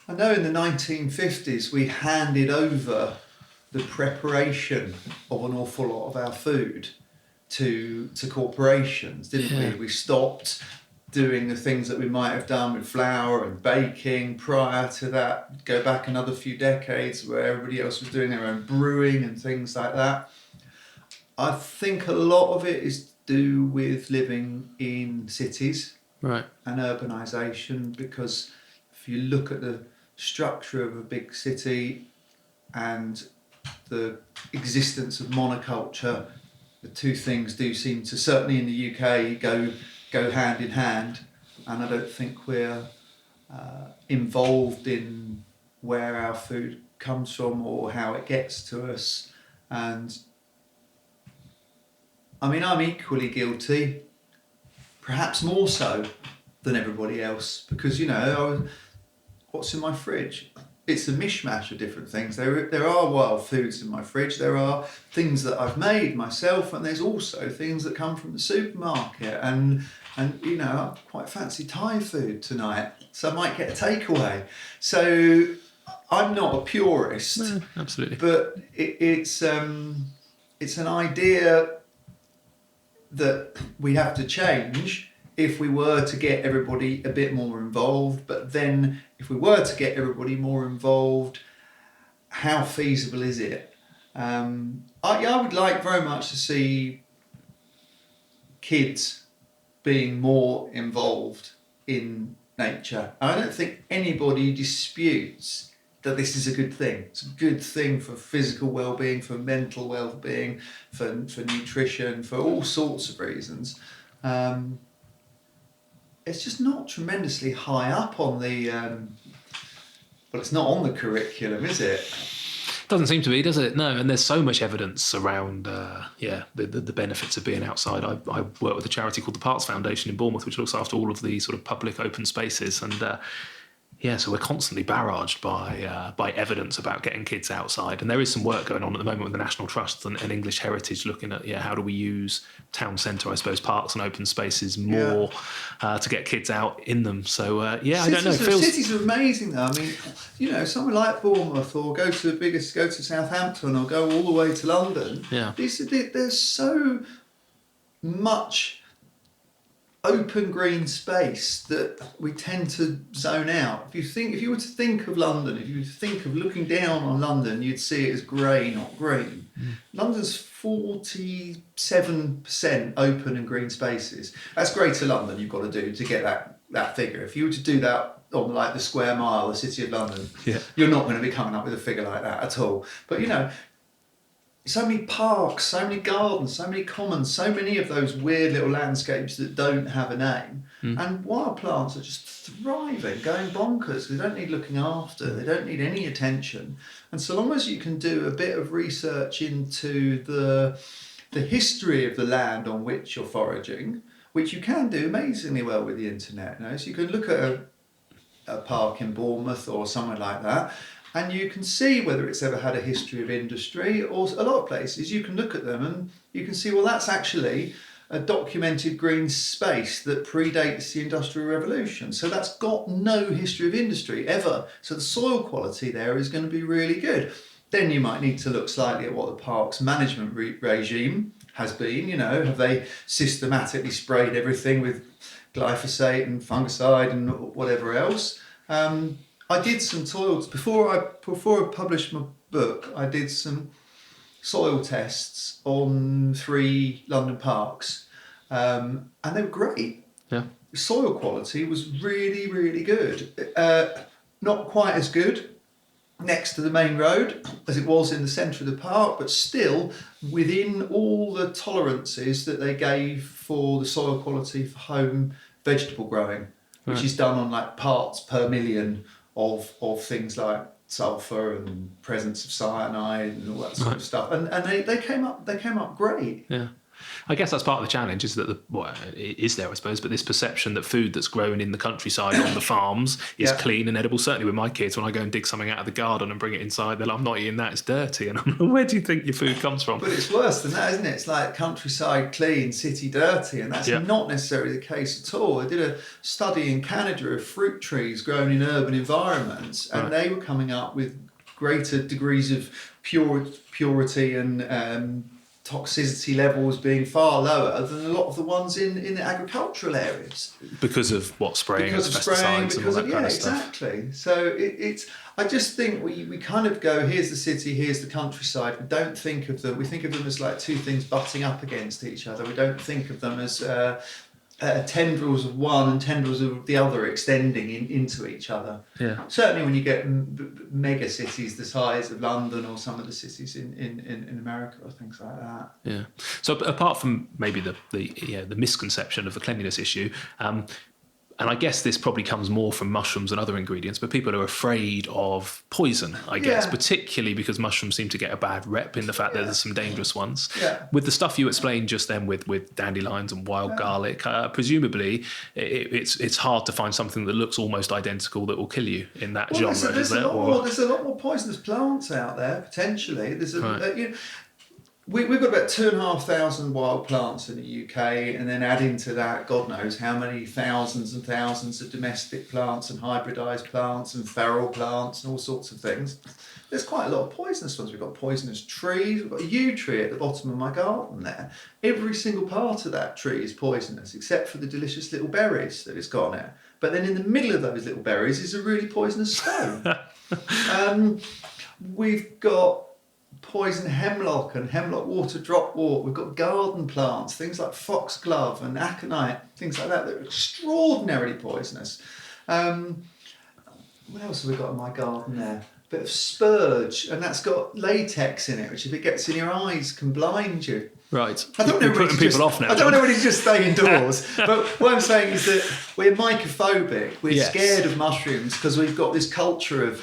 Speaker 2: I know in the 1950s we handed over the preparation of an awful lot of our food to corporations, didn't we? We stopped doing the things that we might have done with flour and baking prior to that. Go back another few decades where everybody else was doing their own brewing and things like that. I think a lot of it is to do with living in cities.
Speaker 1: Right.
Speaker 2: And urbanisation, because if you look at the structure of a big city and the existence of monoculture, the two things do seem to, certainly in the UK, go hand in hand, and I don't think we're involved in where our food comes from or how it gets to us. And I mean, I'm equally guilty, perhaps more so than everybody else, because, you know, what's in my fridge? It's a mishmash of different things. There are wild foods in my fridge. There are things that I've made myself, and there's also things that come from the supermarket. And you know, I quite fancy Thai food tonight, so I might get a takeaway. So I'm not a purist.
Speaker 1: No, absolutely.
Speaker 2: But it's an idea that we have to change if we were to get everybody a bit more involved. But then if we were to get everybody more involved, how feasible is it? I would like very much to see kids being more involved in nature. I don't think anybody disputes that this is a good thing. It's a good thing for physical well-being, for mental well-being, for nutrition, for all sorts of reasons. It's just not tremendously high up on the... well, it's not on the curriculum, is it?
Speaker 1: Doesn't seem to be, does it? No, and there's so much evidence around, the benefits of being outside. I work with a charity called the Parks Foundation in Bournemouth, which looks after all of the sort of public open spaces, and so we're constantly barraged by evidence about getting kids outside. And there is some work going on at the moment with the National Trust and English Heritage, looking at how do we use town centre, I suppose, parks and open spaces more to get kids out in them. So I don't know.
Speaker 2: Cities are amazing though. I mean, you know, somewhere like Bournemouth, or go to Southampton, or go all the way to London. Yeah, there's so much open green space that we tend to zone out. If you were to think of London, if you were to think of looking down on London, you'd see it as grey, not green. London's 47% open and green spaces. That's Greater London you've got to do to get that figure. If you were to do that on like the square mile, the City of London, you're not going to be coming up with a figure like that at all. But you know, so many parks, so many gardens, so many commons, so many of those weird little landscapes that don't have a name. And wild plants are just thriving, going bonkers. They don't need looking after. They don't need any attention. And so long as you can do a bit of research into the history of the land on which you're foraging, which you can do amazingly well with the internet. You know? So you can look at a park in Bournemouth or somewhere like that, and you can see whether it's ever had a history of industry, or a lot of places you can look at them and you can see, well, that's actually a documented green space that predates the Industrial Revolution. So that's got no history of industry ever. So the soil quality there is going to be really good. Then you might need to look slightly at what the park's management regime has been. You know, have they systematically sprayed everything with glyphosate and fungicide and whatever else? I did some soils before I published my book. I did some soil tests on 3 London parks, and they were great. Yeah, the soil quality was really, really good. Not quite as good next to the main road, as it was in the centre of the park, but still within all the tolerances that they gave for the soil quality for home vegetable growing, which is done on like parts per million of things like sulfur and presence of cyanide and all that sort of stuff. And they came up great.
Speaker 1: Yeah. I guess that's part of the challenge, is that it is there, I suppose, but this perception that food that's grown in the countryside on the farms is clean and edible. Certainly with my kids, when I go and dig something out of the garden and bring it inside, they're like, I'm not eating that, it's dirty. And I'm like, where do you think your food comes from?
Speaker 2: But it's worse than that, isn't it? It's like countryside clean, city dirty, and that's not necessarily the case at all. I did a study in Canada of fruit trees grown in urban environments, and they were coming up with greater degrees of purity and toxicity levels being far lower than a lot of the ones in the agricultural areas.
Speaker 1: Because of spraying,
Speaker 2: because of
Speaker 1: pesticides and all that kind of stuff.
Speaker 2: Exactly. So it's. I just think we kind of go, here's the city, here's the countryside. We don't think of them. We think of them as like two things butting up against each other. We don't think of them as tendrils of one and tendrils of the other extending into each other. Yeah. Certainly when you get mega cities the size of London or some of the cities in America or things like that.
Speaker 1: Yeah. So apart from maybe the misconception of the cleanliness issue, and I guess this probably comes more from mushrooms and other ingredients, but people are afraid of poison, I guess, particularly because mushrooms seem to get a bad rep in the fact that there's some dangerous ones. Yeah. With the stuff you explained just then with dandelions and wild garlic, presumably it's hard to find something that looks almost identical that will kill you in that genre,
Speaker 2: there's a lot more poisonous plants out there, potentially. There's We've got about 2,500 wild plants in the UK, and then add into that, God knows how many thousands and thousands of domestic plants and hybridised plants and feral plants and all sorts of things. There's quite a lot of poisonous ones. We've got poisonous trees. We've got a yew tree at the bottom of my garden there. Every single part of that tree is poisonous, except for the delicious little berries that it's got on it. But then in the middle of those little berries is a really poisonous stone. We've got poison hemlock and hemlock water dropwort. We've got garden plants, things like foxglove and aconite, things like that are extraordinarily poisonous. What else have we got in my garden there? A bit of spurge, and that's got latex in it, which if it gets in your eyes can blind you.
Speaker 1: Right.
Speaker 2: I don't know
Speaker 1: putting people off now.
Speaker 2: I don't know when to just stay indoors. But what I'm saying is that we're mycophobic. We're scared of mushrooms because we've got this culture of,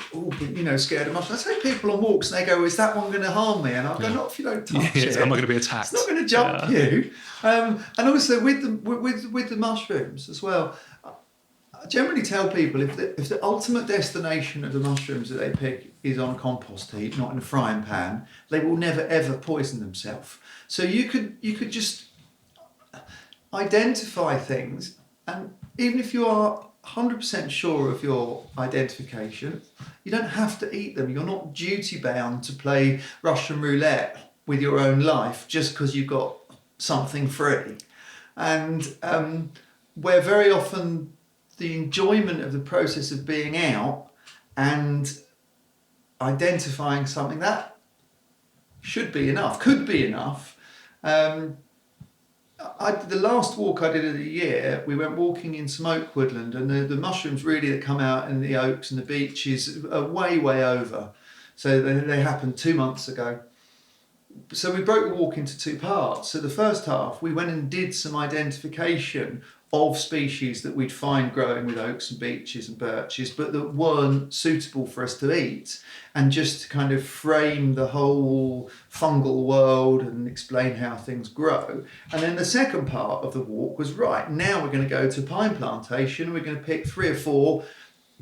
Speaker 2: scared of mushrooms. I take people on walks and they go, is that one going to harm me? And I go, not if you don't touch it.
Speaker 1: I'm not going to be attacked.
Speaker 2: It's not going to jump you. And also with the mushrooms as well, I generally tell people if the ultimate destination of the mushrooms that they pick is on a compost heap, not in a frying pan, they will never ever poison themselves. So you could just identify things, and even if you are 100% sure of your identification, you don't have to eat them. You're not duty bound to play Russian roulette with your own life just because you've got something free. And where very often the enjoyment of the process of being out and identifying something that should be enough, could be enough. The last walk I did of the year, we went walking in some oak woodland, and the mushrooms really that come out in the oaks and the beeches are way over. So they happened 2 months ago. So we broke the walk into two parts. So the first half, we went and did some identification of species that we'd find growing with oaks and beeches and birches, but that weren't suitable for us to eat, and just to kind of frame the whole fungal world and explain how things grow. And then the second part of the walk was, right, now we're going to go to pine plantation, and we're going to pick 3 or 4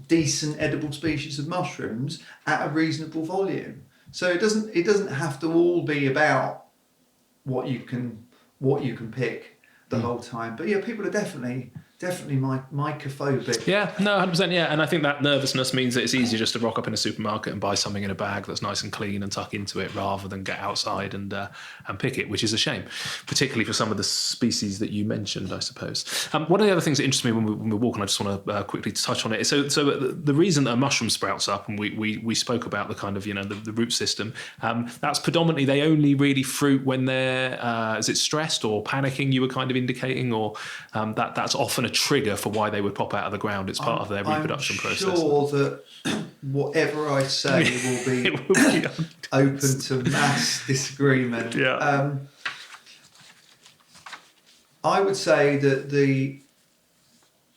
Speaker 2: decent edible species of mushrooms at a reasonable volume. So it doesn't have to all be about what you can pick the whole time. But yeah, people are definitely mycophobic.
Speaker 1: Yeah, no, 100%. Yeah, and I think that nervousness means that it's easier just to rock up in a supermarket and buy something in a bag that's nice and clean and tuck into it, rather than get outside and pick it, which is a shame, particularly for some of the species that you mentioned, I suppose. One of the other things that interests me when we're walking, I just want to quickly touch on it. So the reason that a mushroom sprouts up, and we spoke about the kind of the root system, that's predominantly they only really fruit when they're is it stressed or panicking? You were kind of indicating, or that's often a trigger for why they would pop out of the ground. It's part of their reproduction process.
Speaker 2: I'm sure that whatever I say will be,
Speaker 1: It will be
Speaker 2: open to mass disagreement.
Speaker 1: Yeah.
Speaker 2: I would say that the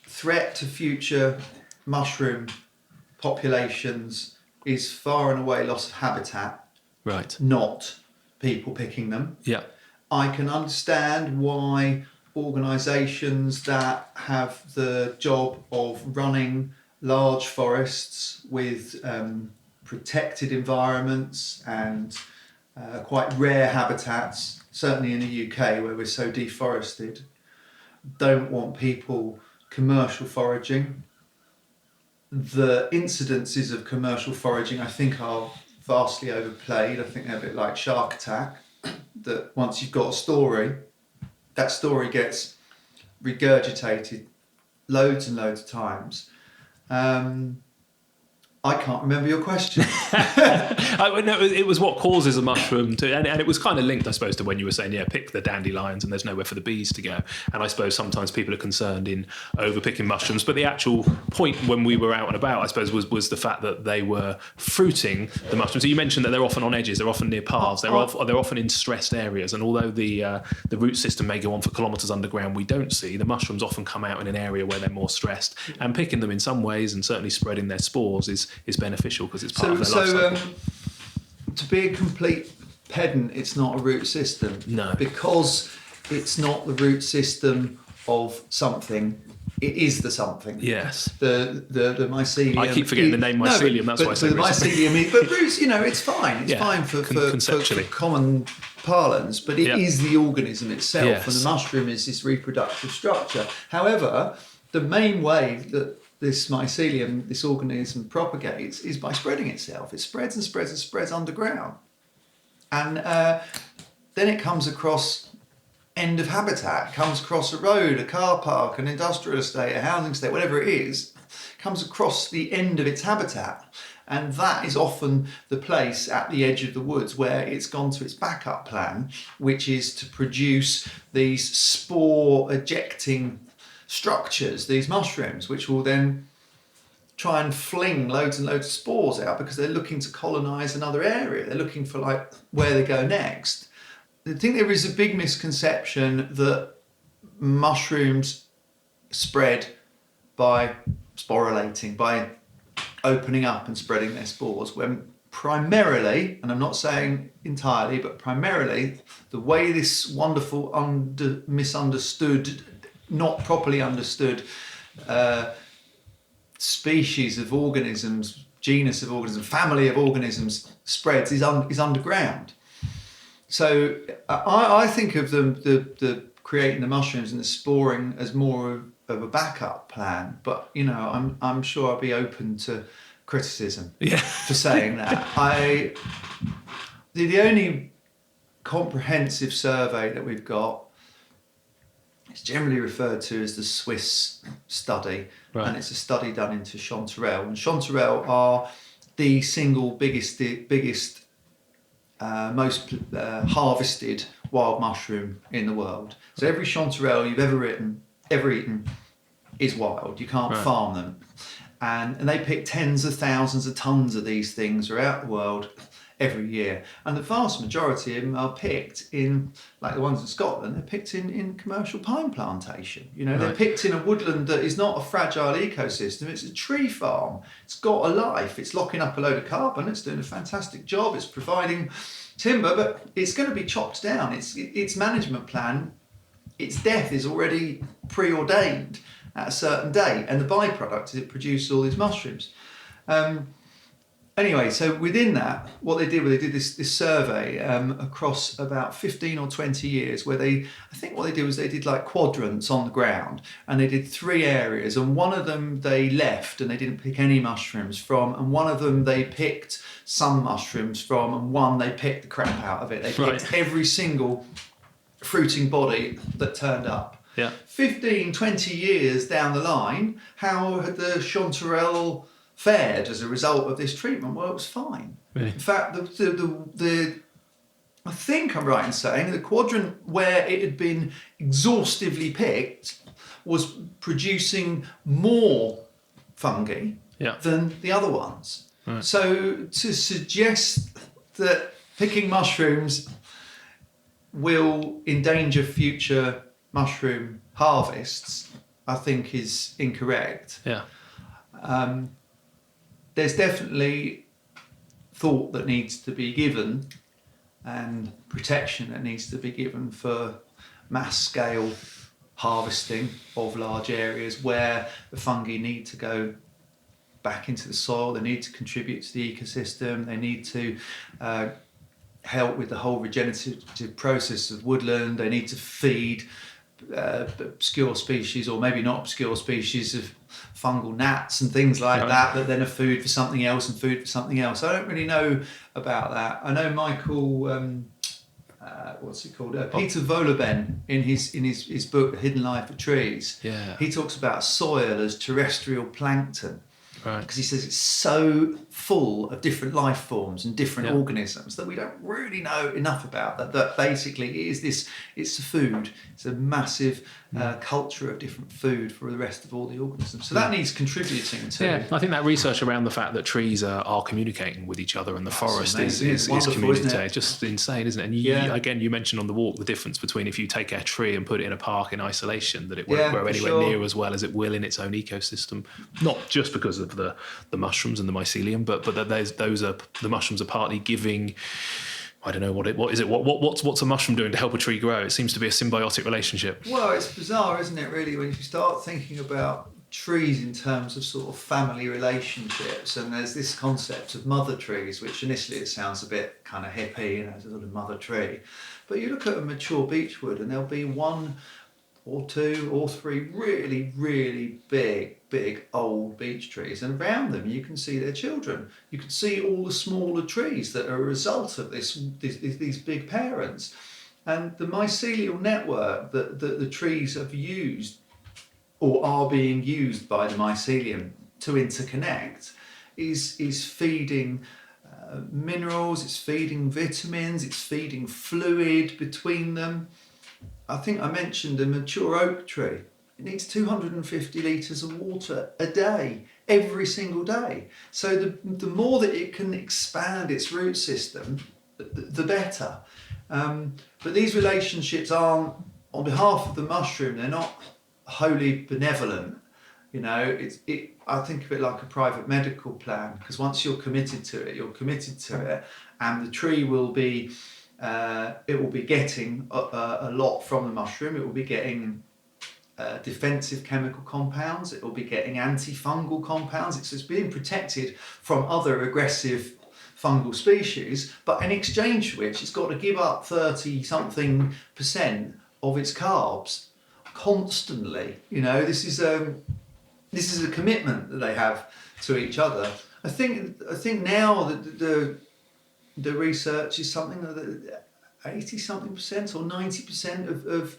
Speaker 2: threat to future mushroom populations is far and away loss of habitat,
Speaker 1: Right.
Speaker 2: not people picking them.
Speaker 1: Yeah.
Speaker 2: I can understand why organisations that have the job of running large forests with protected environments and quite rare habitats, certainly in the UK where we're so deforested, don't want people commercial foraging. The incidences of commercial foraging, I think, are vastly overplayed. I think they're a bit like Shark Attack, that once you've got a story, that story gets regurgitated loads and loads of times. I can't remember your question.
Speaker 1: No, it was what causes a mushroom to, and it was kind of linked, I suppose, to when you were saying, yeah, pick the dandelions and there's nowhere for the bees to go. And I suppose sometimes people are concerned in overpicking mushrooms, but the actual point when we were out and about, I suppose, was the fact that they were fruiting the mushrooms. So you mentioned that they're often on edges, they're often near paths, they're often in stressed areas. And although the root system may go on for kilometres underground, we don't see, the mushrooms often come out in an area where they're more stressed. And picking them in some ways and certainly spreading their spores is beneficial because it's part of their life cycle.
Speaker 2: To be a complete pedant, it's not a root system.
Speaker 1: No.
Speaker 2: Because it's not the root system of something, it is the something.
Speaker 1: Yes.
Speaker 2: The mycelium.
Speaker 1: I keep forgetting the name mycelium, that's why I say
Speaker 2: the mycelium. But roots, it's fine. It's fine for common parlance, but it is the organism itself,
Speaker 1: Yes.
Speaker 2: and the mushroom is this reproductive structure. However, the main way that this mycelium, this organism, propagates is by spreading itself. It spreads and spreads and spreads underground. And then it comes across end of habitat, comes across a road, a car park, an industrial estate, a housing estate, whatever it is, comes across the end of its habitat. And that is often the place at the edge of the woods where it's gone to its backup plan, which is to produce these spore ejecting structures, these mushrooms, which will then try and fling loads and loads of spores out because they're looking to colonize another area. They're looking for where they go next. I think there is a big misconception that mushrooms spread by sporulating, by opening up and spreading their spores, when primarily, and I'm not saying entirely, but primarily, the way this wonderful misunderstood, not properly understood species of organisms, genus of organisms, family of organisms spreads is underground. So I think of the creating the mushrooms and the sporing as more of a backup plan. But I'm sure I'll be open to criticism for saying that. The only comprehensive survey that we've got, it's generally referred to as the Swiss study, right. And it's a study done into chanterelle. And chanterelle are the single biggest, most harvested wild mushroom in the world. So every chanterelle you've ever eaten is wild. You can't farm them. And they pick tens of thousands of tons of these things throughout the world every year. And the vast majority of them are picked in, like the ones in Scotland, they're picked in commercial pine plantation. They're picked in a woodland that is not a fragile ecosystem, it's a tree farm. It's got a life, it's locking up a load of carbon, it's doing a fantastic job, it's providing timber, but it's going to be chopped down. Its management plan, its death is already preordained at a certain date, and the byproduct is it produces all these mushrooms. Anyway, so within that, what they did this survey across about 15 or 20 years, where they did like quadrants on the ground, and they did 3 areas, and one of them they left and they didn't pick any mushrooms from, and one of them they picked some mushrooms from, and one they picked the crap out of it. They picked every single fruiting body that turned up.
Speaker 1: Yeah. 15,
Speaker 2: 20 years down the line, how had the chanterelle fared as a result of this treatment? Well, it was fine.
Speaker 1: Really?
Speaker 2: In fact, I think I'm right in saying the quadrant where it had been exhaustively picked was producing more fungi
Speaker 1: Yeah.
Speaker 2: than the other ones.
Speaker 1: Right.
Speaker 2: So to suggest that picking mushrooms will endanger future mushroom harvests, I think is incorrect.
Speaker 1: Yeah.
Speaker 2: There's definitely thought that needs to be given and protection that needs to be given for mass scale harvesting of large areas where the fungi need to go back into the soil, they need to contribute to the ecosystem, they need to help with the whole regenerative process of woodland, they need to feed obscure species, or maybe not obscure species, of fungal gnats and things like that then are food for something else and food for something else. I don't really know about that. I know Michael, what's it called? Peter Voloben in his book The Hidden Life of Trees.
Speaker 1: Yeah.
Speaker 2: He talks about soil as terrestrial plankton.
Speaker 1: Right.
Speaker 2: Because he says it's so full of different life forms and different organisms that we don't really know enough about. That basically it's a food. It's a massive culture of different food for the rest of all the organisms. So that needs contributing to.
Speaker 1: Yeah, I think that research around the fact that trees are communicating with each other and the forest is
Speaker 2: wonderful,
Speaker 1: communicating.
Speaker 2: isn't it?
Speaker 1: Just insane, isn't it? And again, you mentioned on the walk the difference between if you take a tree and put it in a park in isolation, that it won't grow anywhere near as well as it will in its own ecosystem. Not just because of the mushrooms and the mycelium, but that the mushrooms are partly giving. I don't know what's a mushroom doing to help a tree grow? It seems to be a symbiotic relationship.
Speaker 2: Well, it's bizarre, isn't it, really, when you start thinking about trees in terms of sort of family relationships, and there's this concept of mother trees, which initially it sounds a bit kind of hippie, it's a sort of mother tree. But you look at a mature beechwood and there'll be one or two or three really, really big old beech trees, and around them you can see their children. You can see all the smaller trees that are a result of these big parents. And the mycelial network that the trees have used or are being used by the mycelium to interconnect is feeding minerals, it's feeding vitamins, it's feeding fluid between them. I think I mentioned a mature oak tree. It needs 250 litres of water a day, every single day. So the more that it can expand its root system, the better. But these relationships aren't, on behalf of the mushroom, they're not wholly benevolent. You know, I think of it like a private medical plan, because once you're committed to it, you're committed to it, and the tree will be, it will be getting a lot from the mushroom. It will be getting defensive chemical compounds. It will be getting antifungal compounds. It's being protected from other aggressive fungal species, but in exchange for which it's got to give up 30-something% of its carbs constantly. You know, this is a commitment that they have to each other. I think now that the research is something that 80-something% or 90%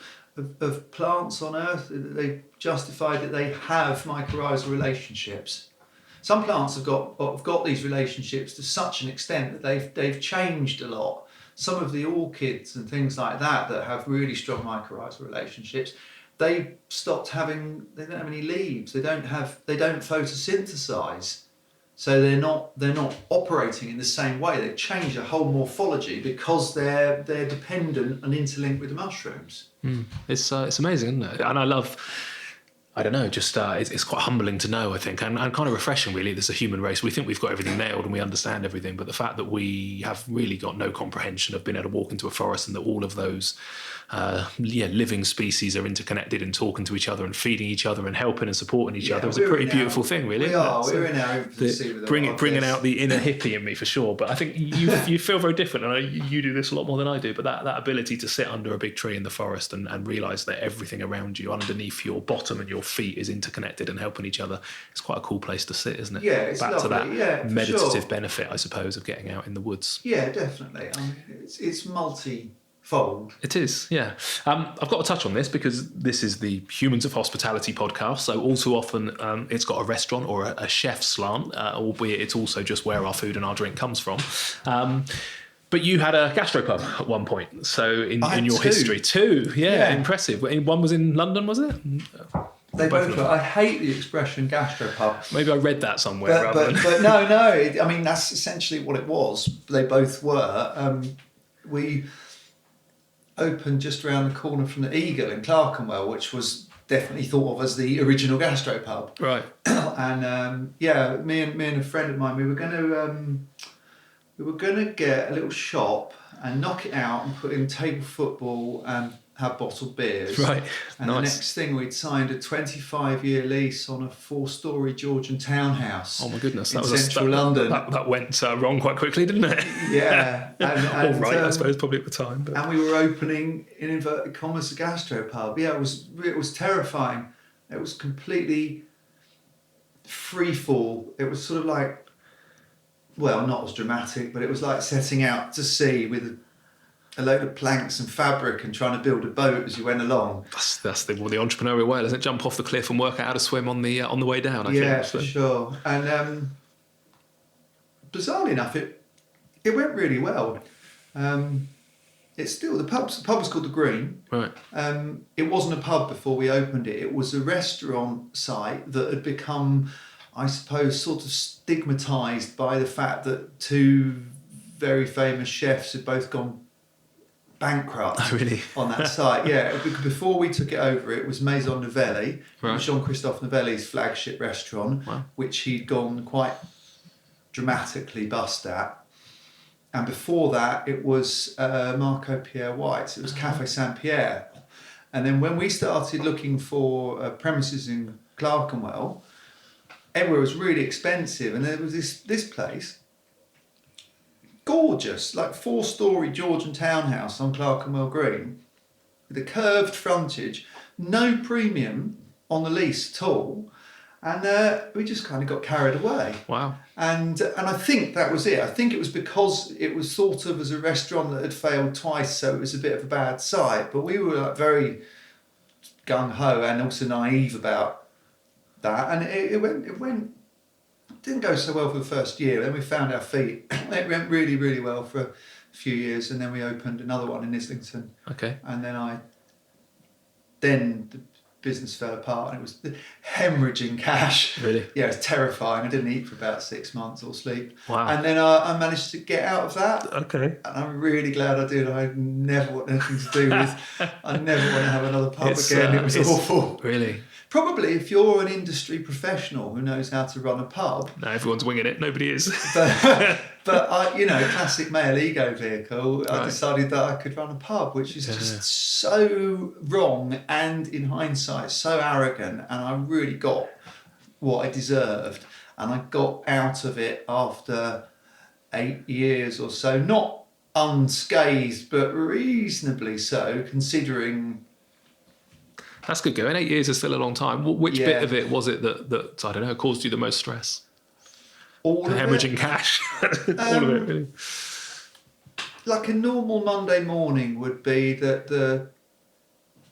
Speaker 2: of plants on Earth, they justified that they have mycorrhizal relationships. Some plants have got these relationships to such an extent that they've changed a lot. Some of the orchids and things like that have really strong mycorrhizal relationships, they don't have any leaves. They don't photosynthesize. So they're not operating in the same way. They've changed the whole morphology because they're dependent and interlinked with the mushrooms.
Speaker 1: It's amazing, isn't it? And I love, I don't know, just it's quite humbling to know, I think, and kind of refreshing, really. There's a human race. We think we've got everything nailed and we understand everything, but the fact that we have really got no comprehension of being able to walk into a forest and that all of those living species are interconnected and talking to each other and feeding each other and helping and supporting each other is a pretty beautiful thing, really.
Speaker 2: We're in our infancy with
Speaker 1: bringing out the inner hippie in me for sure. But I think you feel very different, and you do this a lot more than I do. But that ability to sit under a big tree in the forest and realise that everything around you, underneath your bottom and your feet, is interconnected and helping each other, it's quite a cool place to sit, isn't it?
Speaker 2: Yeah, it's
Speaker 1: back
Speaker 2: lovely.
Speaker 1: to that meditative benefit, I suppose, of getting out in the woods.
Speaker 2: Yeah, definitely. It's multi-fold.
Speaker 1: It is, yeah. I've got to touch on this because this is the Humans of Hospitality podcast, so all too often it's got a restaurant or a chef's slant, albeit it's also just where our food and our drink comes from. But you had a gastropub at one point, so in your history. Two, yeah, impressive. One was in London, was it?
Speaker 2: They both were. I hate the expression gastropub.
Speaker 1: Maybe I read that somewhere.
Speaker 2: But no. I mean, that's essentially what it was. They both were. We opened just around the corner from the Eagle in Clerkenwell, which was definitely thought of as the original gastropub.
Speaker 1: Right.
Speaker 2: And me and a friend of mine, we were going to get a little shop and knock it out and put in table football and have bottled beers.
Speaker 1: Right.
Speaker 2: And the next thing, we'd signed a 25-year lease on a 4-storey Georgian townhouse.
Speaker 1: Oh my goodness,
Speaker 2: in central London.
Speaker 1: That went wrong quite quickly, didn't it?
Speaker 2: Yeah.
Speaker 1: All right, I suppose probably at the time. But.
Speaker 2: And we were opening, in inverted commas, a gastropub. Yeah, it was terrifying. It was completely free fall. It was sort of like, well, not as dramatic, but it was like setting out to sea with a load of planks and fabric and trying to build a boat as you went along.
Speaker 1: That's the entrepreneurial way, isn't it? Jump off the cliff and work out how to swim on the way down. I think.
Speaker 2: Yeah, for sure. And bizarrely enough, it went really well. It's still the pub was called the Green.
Speaker 1: Right.
Speaker 2: It wasn't a pub before we opened it. It was a restaurant site that had become, I suppose, sort of stigmatised by the fact that 2 very famous chefs had both gone bankrupt.
Speaker 1: Oh, really?
Speaker 2: On that site. Yeah, before we took it over, it was Maison Novelli, right. Jean-Christophe Novelli's flagship restaurant, wow. which he'd gone quite dramatically bust at. And before that, it was Marco Pierre White's. It was Café Saint-Pierre. And then when we started looking for premises in Clerkenwell, everywhere was really expensive. And there was this place, gorgeous, like 4-storey Georgian townhouse on Clerkenwell Green, with a curved frontage, no premium on the lease at all. And we just kind of got carried away.
Speaker 1: Wow.
Speaker 2: And I think that was it. I think it was because it was thought of as a restaurant that had failed twice, so it was a bit of a bad site. But we were like very gung-ho and also naive about that. And it didn't go so well for the first year. Then we found our feet. It went really, really well for a few years. And then we opened another one in Islington.
Speaker 1: Okay.
Speaker 2: And then the business fell apart and it was hemorrhaging cash.
Speaker 1: Really?
Speaker 2: Yeah, it was terrifying. I didn't eat for about 6 months or sleep.
Speaker 1: Wow.
Speaker 2: And then I managed to get out of that.
Speaker 1: Okay.
Speaker 2: And I'm really glad I did. I never want anything to do with, I never want to have another pub again. It was awful.
Speaker 1: Really?
Speaker 2: Probably if you're an industry professional who knows how to run a pub.
Speaker 1: No, everyone's winging it. Nobody is.
Speaker 2: But I, classic male ego vehicle. Right. I decided that I could run a pub, which is just so wrong and in hindsight so arrogant. And I really got what I deserved. And I got out of it after 8 years or so, not unscathed, but reasonably so, considering.
Speaker 1: That's good going. 8 years is still a long time. Which bit of it was it that I don't know, caused you the most stress?
Speaker 2: All of
Speaker 1: hemorrhaging
Speaker 2: it.
Speaker 1: Cash. All of it, really.
Speaker 2: Like a normal Monday morning would be that the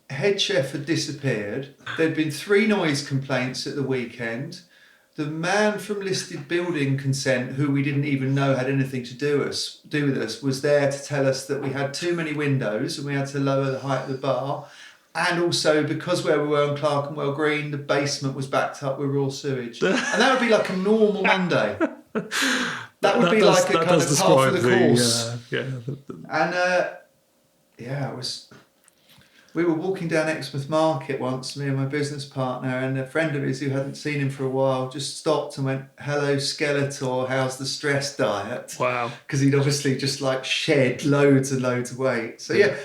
Speaker 2: head chef had disappeared. There'd been 3 noise complaints at the weekend. The man from listed building consent, who we didn't even know had anything to do with us, was there to tell us that we had too many windows and we had to lower the height of the bar. And also, because where we were on Clerkenwell Green, the basement was backed up with raw sewage. And that would be like a normal Monday. That would be like a kind of half of the course. And it was. We were walking down Exmouth Market once, me and my business partner, and a friend of his who hadn't seen him for a while just stopped and went, "Hello, Skeletor, how's the stress diet?"
Speaker 1: Wow.
Speaker 2: Because he'd obviously just like shed loads and loads of weight. So yeah,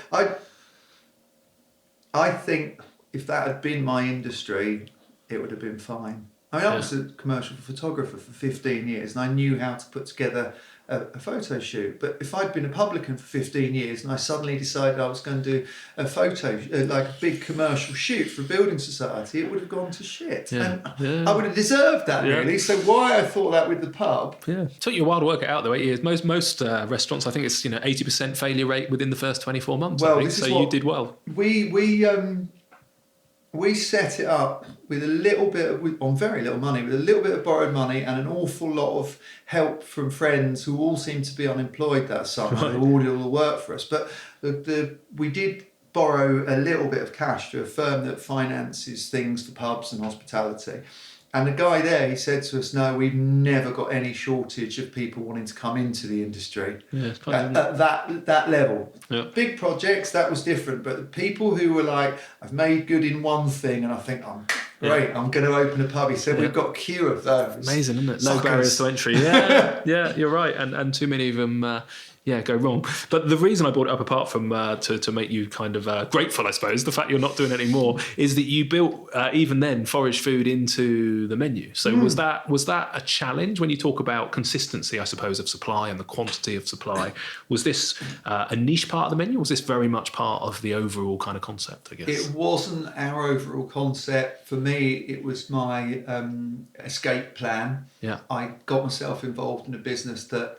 Speaker 2: I think if that had been my industry, it would have been fine. I mean, I was a commercial photographer for 15 years and I knew how to put together a photo shoot. But if I'd been a publican for 15 years and I suddenly decided I was going to do a photo, like a big commercial shoot for a building society, it would have gone to shit. And I would have deserved that, really. So why I thought that with the pub.
Speaker 1: Yeah. It took you a while to work it out, though, 8 years. Most restaurants, I think it's 80% failure rate within the first 24 months.
Speaker 2: Well,
Speaker 1: I think. So you did well.
Speaker 2: We set it up with a little bit on very little money, with a little bit of borrowed money and an awful lot of help from friends who all seemed to be unemployed that summer, who all did all the work for us. But we did borrow a little bit of cash to a firm that finances things for pubs and hospitality. And the guy there, he said to us, no, we've never got any shortage of people wanting to come into the industry at that level.
Speaker 1: Yeah.
Speaker 2: Big projects, that was different. But the people who were like, I've made good in one thing and I think, great, I'm going to open a pub. He said, we've got a queue of those.
Speaker 1: Amazing, isn't it?
Speaker 2: Suckers.
Speaker 1: Low barriers to entry. Yeah, you're right. And too many of them... go wrong. But the reason I brought it up, apart from to make you kind of grateful, I suppose, the fact you're not doing it anymore, is that you built even then forage food into the menu. So was that a challenge when you talk about consistency, I suppose, of supply and the quantity of supply? Was this a niche part of the menu? Or was this very much part of the overall kind of concept, I guess?
Speaker 2: It wasn't our overall concept. For me, it was my escape plan.
Speaker 1: Yeah.
Speaker 2: I got myself involved in a business that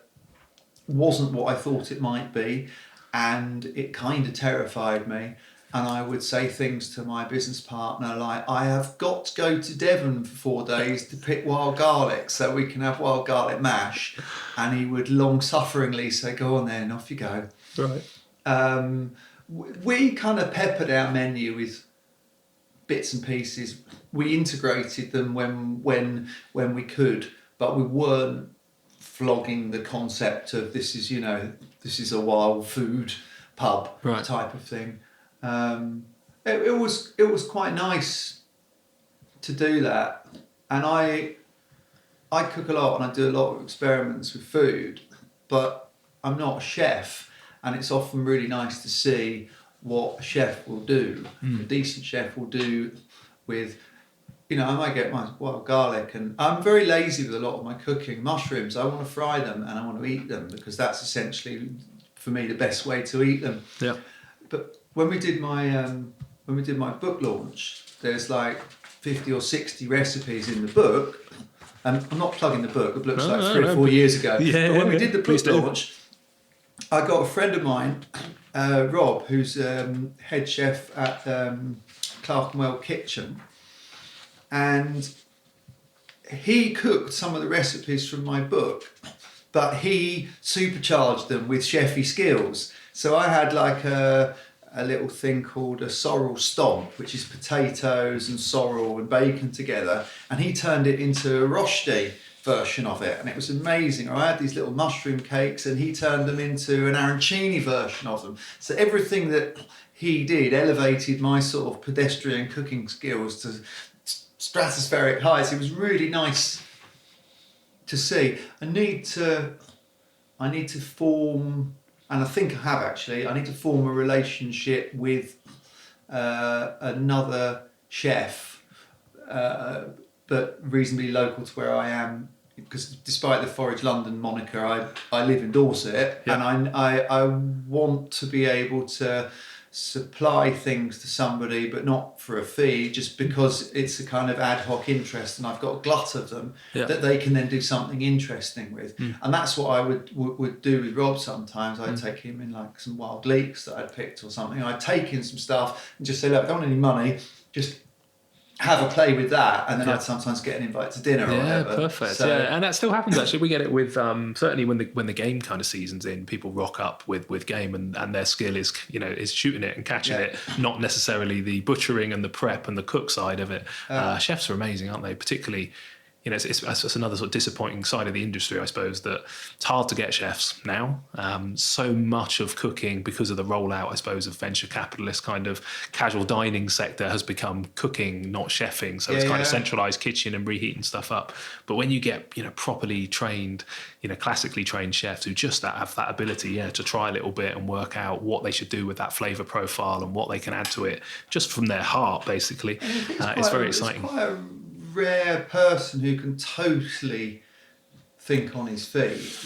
Speaker 2: wasn't what I thought it might be, and it kind of terrified me. And I would say things to my business partner like, I have got to go to Devon for 4 days to pick wild garlic so we can have wild garlic mash. And he would long-sufferingly say, go on then, off you go.
Speaker 1: Right.
Speaker 2: We kind of peppered our menu with bits and pieces. We integrated them when we could, but we weren't flogging the concept of this is a wild food pub type of thing. It was quite nice to do that, and I cook a lot and I do a lot of experiments with food, but I'm not a chef, and it's often really nice to see what a chef will do. A decent chef will do with, I might get my wild garlic, and I'm very lazy with a lot of my cooking. Mushrooms, I want to fry them and I want to eat them because that's essentially, for me, the best way to eat them.
Speaker 1: Yeah.
Speaker 2: But when we did my book launch, there's like 50 or 60 recipes in the book, and I'm not plugging the book. The book's like 3 or 4 years ago.
Speaker 1: Yeah,
Speaker 2: but when we did the book launch, I got a friend of mine, Rob, who's head chef at Clerkenwell Kitchen. And he cooked some of the recipes from my book, but he supercharged them with chefy skills. So I had like a little thing called a sorrel stomp, which is potatoes and sorrel and bacon together. And he turned it into a rosti version of it. And it was amazing. Or I had these little mushroom cakes and he turned them into an arancini version of them. So everything that he did elevated my sort of pedestrian cooking skills to stratospheric heights. It was really nice to see. I need to form, and I think I have actually, I need to form a relationship with another chef, but reasonably local to where I am, because despite the Forage London moniker, I live in Dorset, and I want to be able to supply things to somebody, but not for a fee, just because it's a kind of ad hoc interest and I've got a glut of them that they can then do something interesting with. And that's what I would do with Rob sometimes. I'd take him in like some wild leeks that I'd picked or something. I'd take in some stuff and just say, look, I don't want any money, just have a play with that, and then I'd sometimes get an invite to dinner or whatever.
Speaker 1: Yeah, perfect. So, and that still happens actually. We get it with certainly when the game kind of season's in, people rock up with game, and their skill is is shooting it and catching it, not necessarily the butchering and the prep and the cook side of it. Chefs are amazing, aren't they? Particularly. It's another sort of disappointing side of the industry, I suppose, that it's hard to get chefs now. So much of cooking, because of the rollout, I suppose, of venture capitalist kind of casual dining sector has become cooking, not chefing. So it's kind of centralized kitchen and reheating stuff up. But when you get, properly trained, classically trained chefs who just have that ability, to try a little bit and work out what they should do with that flavor profile and what they can add to it, just from their heart, basically, it's very exciting.
Speaker 2: It's quite a rare person who can totally think on his feet, if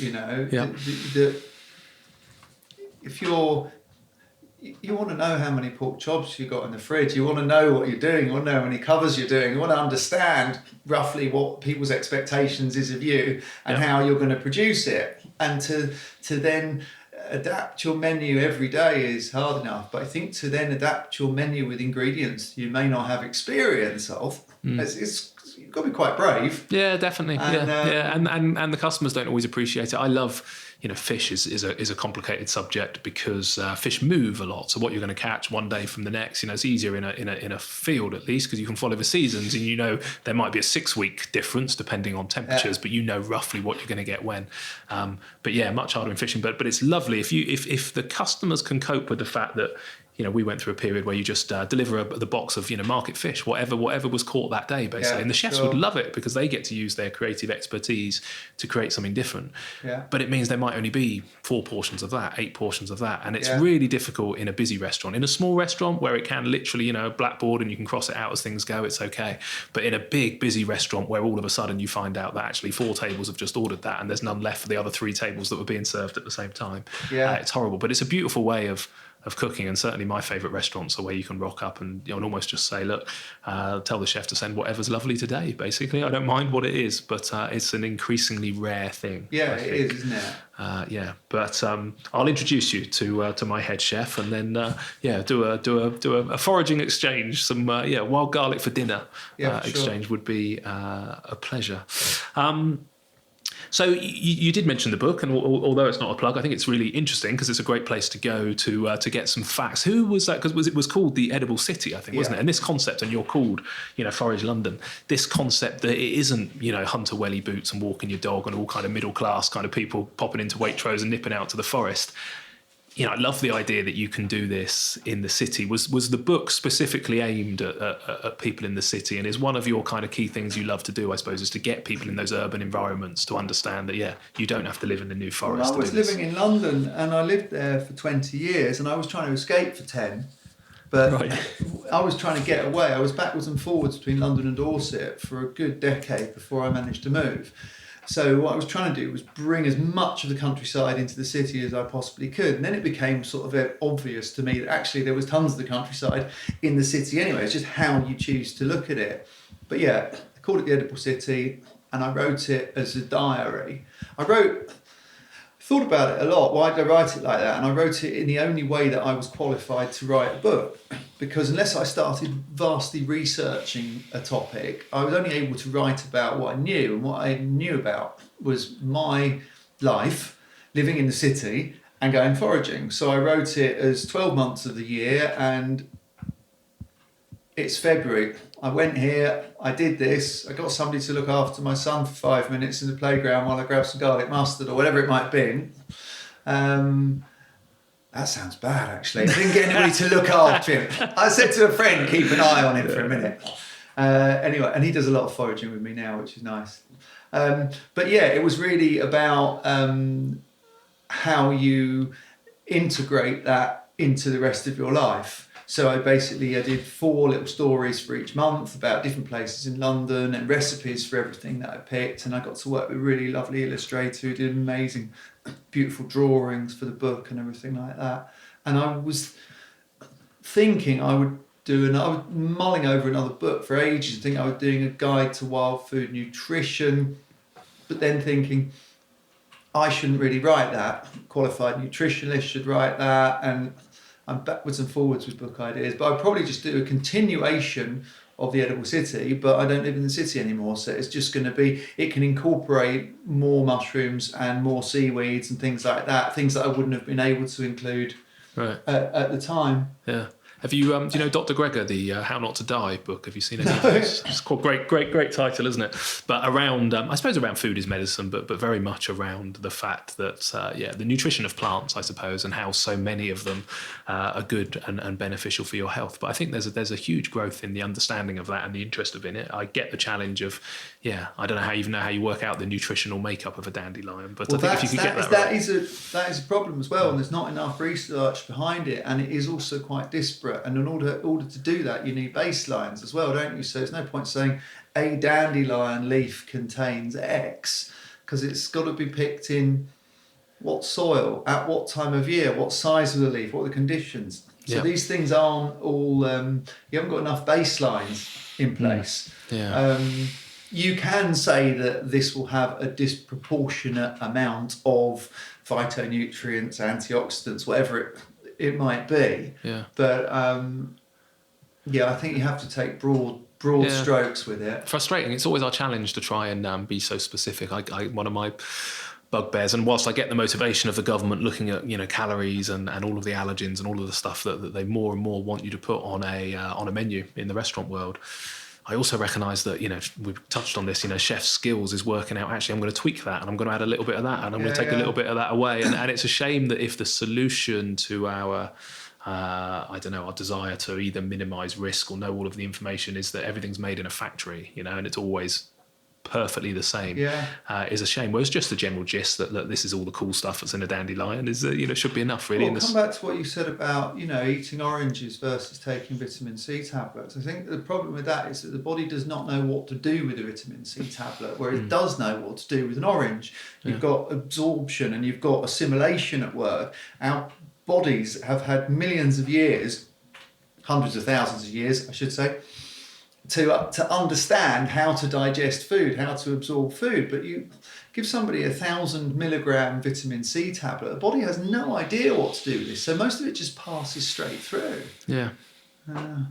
Speaker 2: you want to know how many pork chops you got in the fridge, you want to know what you're doing, you want to know how many covers you're doing, you want to understand roughly what people's expectations is of you and how you're going to produce it, and to then adapt your menu every day is hard enough, but I think to then adapt your menu with ingredients you may not have experience of, you've got to be quite brave.
Speaker 1: Yeah, definitely. And the customers don't always appreciate it. I love, fish is a complicated subject because fish move a lot. So what you're going to catch one day from the next, it's easier in a field at least because you can follow the seasons and there might be a 6-week difference depending on temperatures, but roughly what you're going to get when. But yeah, much harder in fishing. But it's lovely if the customers can cope with the fact that we went through a period where you just deliver the box of market fish, whatever was caught that day, basically. And the chefs would love it because they get to use their creative expertise to create something different. Yeah. But it means there might only be 4 portions of that, 8 portions of that, and it's really difficult in a busy restaurant. In a small restaurant where it can literally, blackboard and you can cross it out as things go, it's okay. But in a big busy restaurant where all of a sudden you find out that actually 4 tables have just ordered that and there's none left for the other 3 tables that were being served at the same time, it's horrible. But it's a beautiful way of cooking, and certainly my favourite restaurants are where you can rock up and almost just say, look, tell the chef to send whatever's lovely today, basically. I don't mind what it is, but it's an increasingly rare thing.
Speaker 2: Yeah, it is, isn't it?
Speaker 1: But I'll introduce you to my head chef, and then do a foraging exchange, some wild garlic for dinner exchange would be a pleasure. So you did mention the book, and although it's not a plug, I think it's really interesting because it's a great place to go to get some facts. Who was that? Because it was called The Edible City, I think, wasn't it? And this concept, and you're called, Forage London, this concept that it isn't, hunter welly boots and walking your dog and all kind of middle class kind of people popping into Waitrose and nipping out to the forest. I love the idea that you can do this in the city. Was the book specifically aimed at people in the city? And is one of your kind of key things you love to do, I suppose, is to get people in those urban environments to understand that, you don't have to live in the New Forest.
Speaker 2: Well, I was living in London and I lived there for 20 years and I was trying to escape for 10. But I was trying to get away. I was backwards and forwards between London and Dorset for a good decade before I managed to move. So what I was trying to do was bring as much of the countryside into the city as I possibly could. And then it became sort of obvious to me that actually there was tons of the countryside in the city anyway. It's just how you choose to look at it. But I called it The Edible City and I wrote it as a diary. Thought about it a lot. Why did I write it like that? And I wrote it in the only way that I was qualified to write a book. Because unless I started vastly researching a topic, I was only able to write about what I knew. And what I knew about was my life living in the city and going foraging. So I wrote it as 12 months of the year and it's February. I went here, I did this, I got somebody to look after my son for 5 minutes in the playground while I grabbed some garlic mustard or whatever it might be. That sounds bad, actually. I didn't get anybody to look after him. I said to a friend, keep an eye on him for a minute. Anyway, and he does a lot of foraging with me now, which is nice. But it was really about how you integrate that into the rest of your life. So I did 4 little stories for each month about different places in London and recipes for everything that I picked. And I got to work with a really lovely illustrator who did amazing, beautiful drawings for the book and everything like that. And I was thinking I was mulling over another book for ages. I think I was doing a guide to wild food nutrition, but then thinking I shouldn't really write that. Qualified nutritionist should write that. And I'm backwards and forwards with book ideas, but I'd probably just do a continuation of The Edible City, but I don't live in the city anymore, so it's just going to be, it can incorporate more mushrooms and more seaweeds and things like that, things that I wouldn't have been able to include at the time.
Speaker 1: Yeah. Have you, do you know Dr. Greger, the How Not to Die book? Have you seen it? No. It's called great title, isn't it? But around, I suppose around food is medicine, but very much around the fact that, the nutrition of plants, I suppose, and how so many of them are good and beneficial for your health. But I think there's a huge growth in the understanding of that and the interest of in it. I get the challenge of, I don't know how you work out the nutritional makeup of a dandelion, but I think if you could get that right.
Speaker 2: That is a problem as well, and there's not enough research behind it, and it is also quite disparate. And in order to do that, you need baselines as well, don't you? So there's no point saying a dandelion leaf contains X, because it's got to be picked in what soil, at what time of year, what size of the leaf, what are the conditions. So these things aren't all, you haven't got enough baselines in place. You can say that this will have a disproportionate amount of phytonutrients, antioxidants, whatever it might be, but I think you have to take broad strokes with it.
Speaker 1: Frustrating. It's always our challenge to try and be so specific. One of my bugbears. And whilst I get the motivation of the government looking at, calories and all of the allergens and all of the stuff that they more and more want you to put on a menu in the restaurant world, I also recognise that, we've touched on this, chef's skills is working out, actually, I'm going to tweak that and I'm going to add a little bit of that and I'm going to take a little bit of that away. And it's a shame that if the solution to our, our desire to either minimise risk or know all of the information is that everything's made in a factory, and it's always perfectly the same, is a shame. Whereas just the general gist that this is all the cool stuff that's in a dandelion is, should be enough, really.
Speaker 2: Well, come back to what you said about, eating oranges versus taking vitamin C tablets. I think the problem with that is that the body does not know what to do with a vitamin C tablet, where it does know what to do with an orange. You've got absorption and you've got assimilation at work. Our bodies have had millions of years, hundreds of thousands of years, I should say, to understand how to digest food, how to absorb food. But you give somebody 1,000 milligram vitamin C tablet, the body has no idea what to do with this. So most of it just passes straight through.
Speaker 1: Yeah.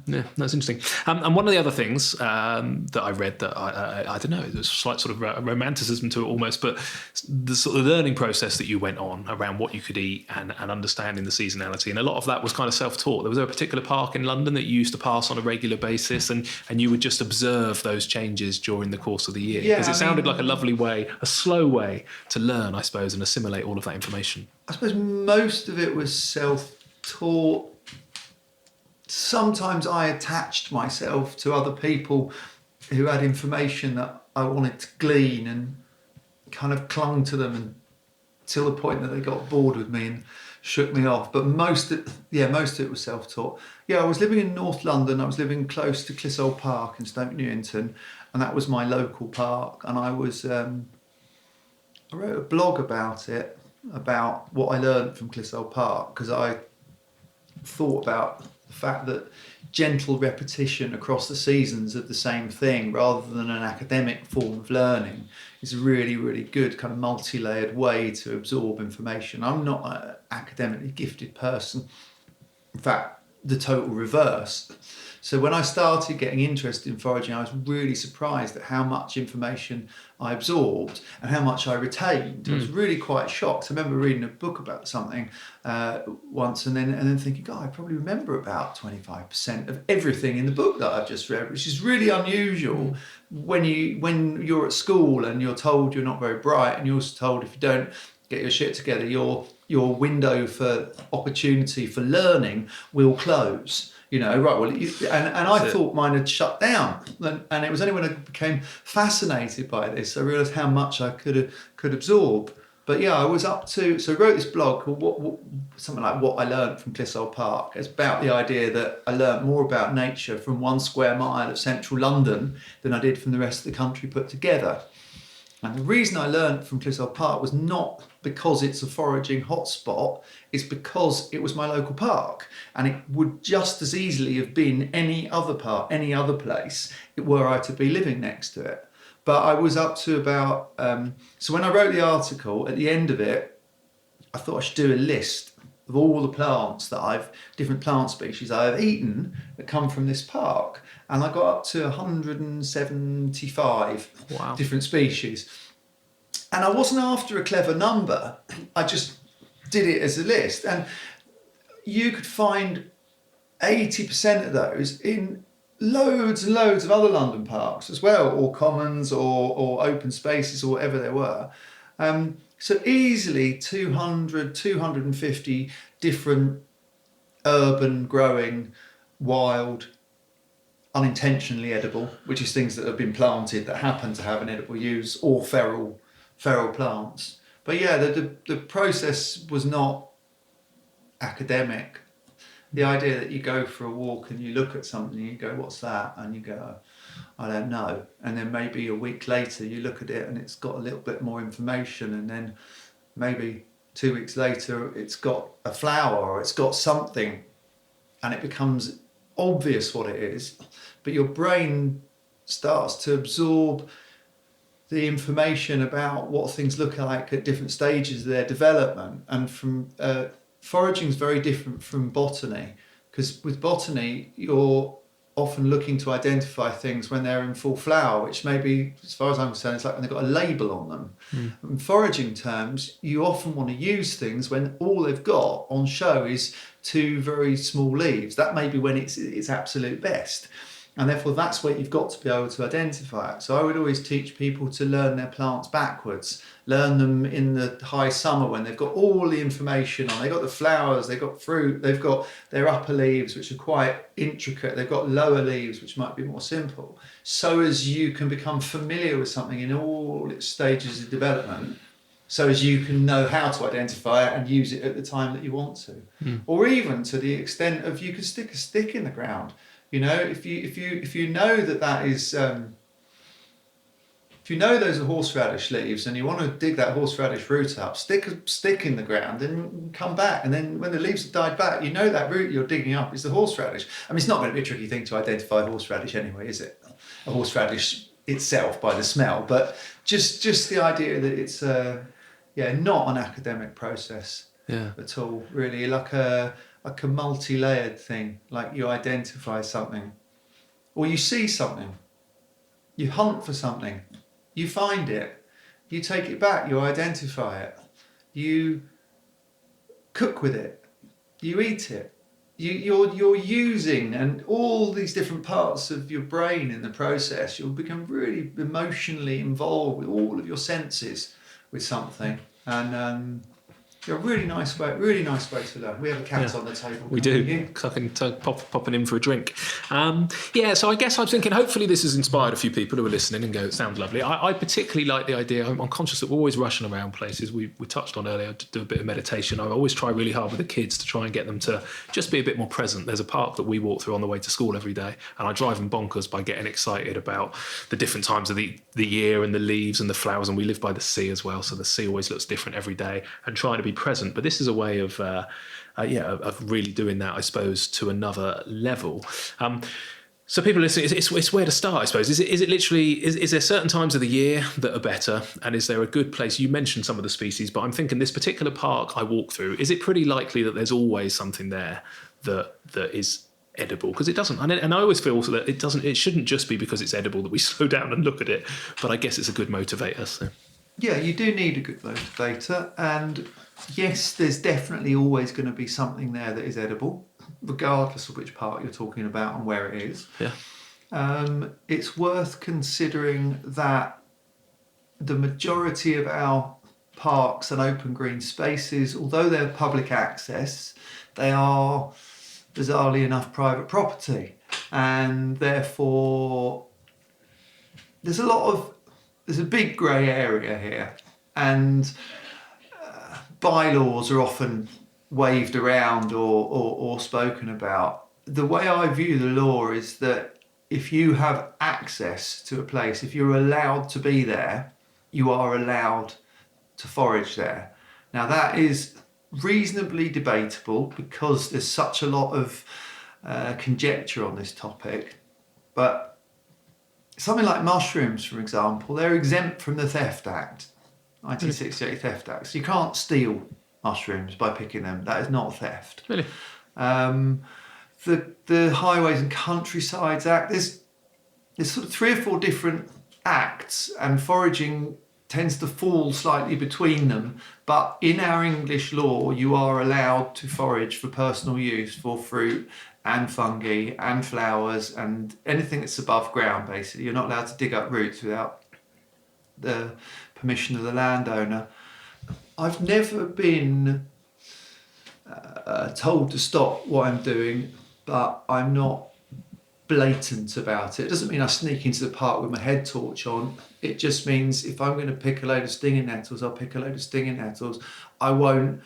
Speaker 1: Yeah, that's interesting. And one of the other things that I read that I don't know, there's a slight sort of romanticism to it almost, but the sort of learning process that you went on around what you could eat and understanding the seasonality, and a lot of that was kind of self-taught. There was a particular park in London that you used to pass on a regular basis, and you would just observe those changes during the course of the year. Because it sounded like a lovely way, a slow way to learn, I suppose, and assimilate all of that information.
Speaker 2: I suppose most of it was self-taught. Sometimes I attached myself to other people who had information that I wanted to glean and kind of clung to them until the point that they got bored with me and shook me off. But most of it was self-taught. Yeah, I was living in North London. I was living close to Clissold Park in Stoke Newington, and that was my local park. And I was I wrote a blog about it, about what I learned from Clissold Park, because I thought about the fact that gentle repetition across the seasons of the same thing, rather than an academic form of learning, is a really, really good kind of multi-layered way to absorb information. I'm not an academically gifted person. In fact, the total reverse. So when I started getting interested in foraging, I was really surprised at how much information I absorbed and how much I retained. I was really quite shocked. I remember reading a book about something once and then thinking, God, I probably remember about 25% of everything in the book that I've just read, which is really unusual when you're at school and you're told you're not very bright, and you're also told if you don't get your shit together, your window for opportunity for learning will close. Right, well, and I thought mine had shut down. And it was only when I became fascinated by this, I realised how much I could absorb. But yeah, I was up to, so I wrote this blog called something like What I Learned from Clissold Park. It's about the idea that I learnt more about nature from 1 square mile of central London than I did from the rest of the country put together. And the reason I learned from Clissold Park was not because it's a foraging hotspot, it's because it was my local park. And it would just as easily have been any other park, any other place, were I to be living next to it. But I was up to about, so when I wrote the article, at the end of it, I thought I should do a list of all the plants different plant species I have eaten that come from this park. And I got up to 175 different species. And I wasn't after a clever number. I just did it as a list. And you could find 80% of those in loads and loads of other London parks as well, or commons or open spaces or whatever there were. So easily 200, 250 different urban growing, wild, unintentionally edible, which is things that have been planted that happen to have an edible use, or feral plants. But yeah, the process was not academic. The idea that you go for a walk and you look at something and you go, what's that? And you go, I don't know. And then maybe a week later you look at it and it's got a little bit more information, and then maybe 2 weeks later it's got a flower or it's got something, and it becomes obvious what it is. But your brain starts to absorb the information about what things look like at different stages of their development. And from foraging is very different from botany, because with botany you're often looking to identify things when they're in full flower, which maybe, as far as I'm concerned, it's like when they've got a label on them. In foraging terms, you often want to use things when all they've got on show is 2 very small leaves. That may be when it's absolute best. And therefore, that's where you've got to be able to identify it. So I would always teach people to learn their plants backwards, learn them in the high summer when they've got all the information on. They've got the flowers, they've got fruit, they've got their upper leaves, which are quite intricate. They've got lower leaves, which might be more simple. So as you can become familiar with something in all its stages of development, so as you can know how to identify it and use it at the time that you want to. Or even to the extent of you can stick a stick in the ground. You know, if you know that is, if you know those are horseradish leaves and you want to dig that horseradish root up, stick a stick in the ground and come back. And then when the leaves have died back, you know that root you're digging up is the horseradish. I mean, it's not going to be a tricky thing to identify horseradish anyway, is it? A horseradish itself by the smell, but just the idea that it's not an academic process at all, really, like a multi-layered thing. Like you identify something, or you see something, you hunt for something, you find it, you take it back, you identify it, you cook with it, you eat it, you're using, and all these different parts of your brain in the process. You'll become really emotionally involved with all of your senses with something, and a really nice way to learn. We have a cat on the table.
Speaker 1: We do. Popping in for a drink. So I guess I'm thinking hopefully this has inspired a few people who are listening and go, it sounds lovely. I particularly like the idea. I'm conscious that we're always rushing around places. We touched on earlier to do a bit of meditation. I always try really hard with the kids to try and get them to just be a bit more present. There's a park that we walk through on the way to school every day, and I drive them bonkers by getting excited about the different times of the year and the leaves and the flowers. And we live by the sea as well, so the sea always looks different every day, and trying to be present. But this is a way of really doing that, I suppose, to another level. So people listening, it's where to start, I suppose. Is it literally, is there certain times of the year that are better? And is there a good place? You mentioned some of the species, but I'm thinking this particular park I walk through, is it pretty likely that there's always something there that is edible? Because it doesn't, and I always feel that it shouldn't just be because it's edible that we slow down and look at it, but I guess it's a good motivator. So.
Speaker 2: Yeah, you do need a good motivator, and yes, there's definitely always going to be something there that is edible, regardless of which part you're talking about and where it is.
Speaker 1: Yeah.
Speaker 2: It's worth considering that the majority of our parks and open green spaces, although they're public access, they are bizarrely enough private property, and therefore there's a big grey area here, and bylaws are often waved around or spoken about. The way I view the law is that if you have access to a place, if you're allowed to be there, you are allowed to forage there. Now that is reasonably debatable because there's such a lot of conjecture on this topic, but something like mushrooms, for example, they're exempt from the Theft Act, 1968 Theft Act. So you can't steal mushrooms by picking them. That is not theft.
Speaker 1: Really?
Speaker 2: The Highways and Countrysides Act, there's sort of 3 or 4 different acts, and foraging tends to fall slightly between them. But in our English law, you are allowed to forage for personal use for fruit and fungi and flowers and anything that's above ground, basically. You're not allowed to dig up roots without the permission of the landowner. I've never been told to stop what I'm doing, but I'm not blatant about it. It doesn't mean I sneak into the park with my head torch on. It just means if I'm going to pick a load of stinging nettles, I'll pick a load of stinging nettles. I won't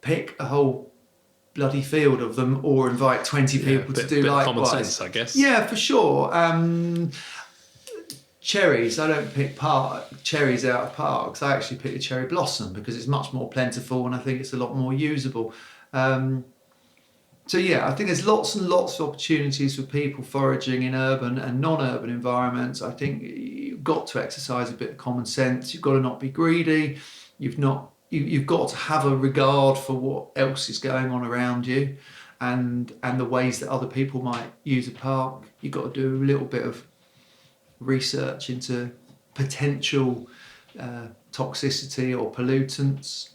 Speaker 2: pick a whole bloody field of them or invite 20 people to do likewise.
Speaker 1: Common sense, I guess.
Speaker 2: Yeah, for sure. Cherries, I don't pick cherries out of parks. I actually pick a cherry blossom because it's much more plentiful and I think it's a lot more usable. So yeah, I think there's lots and lots of opportunities for people foraging in urban and non-urban environments. I think you've got to exercise a bit of common sense. You've got to not be greedy. You've got to have a regard for what else is going on around you. and the ways that other people might use a park. You've got to do a little bit of research into potential toxicity or pollutants.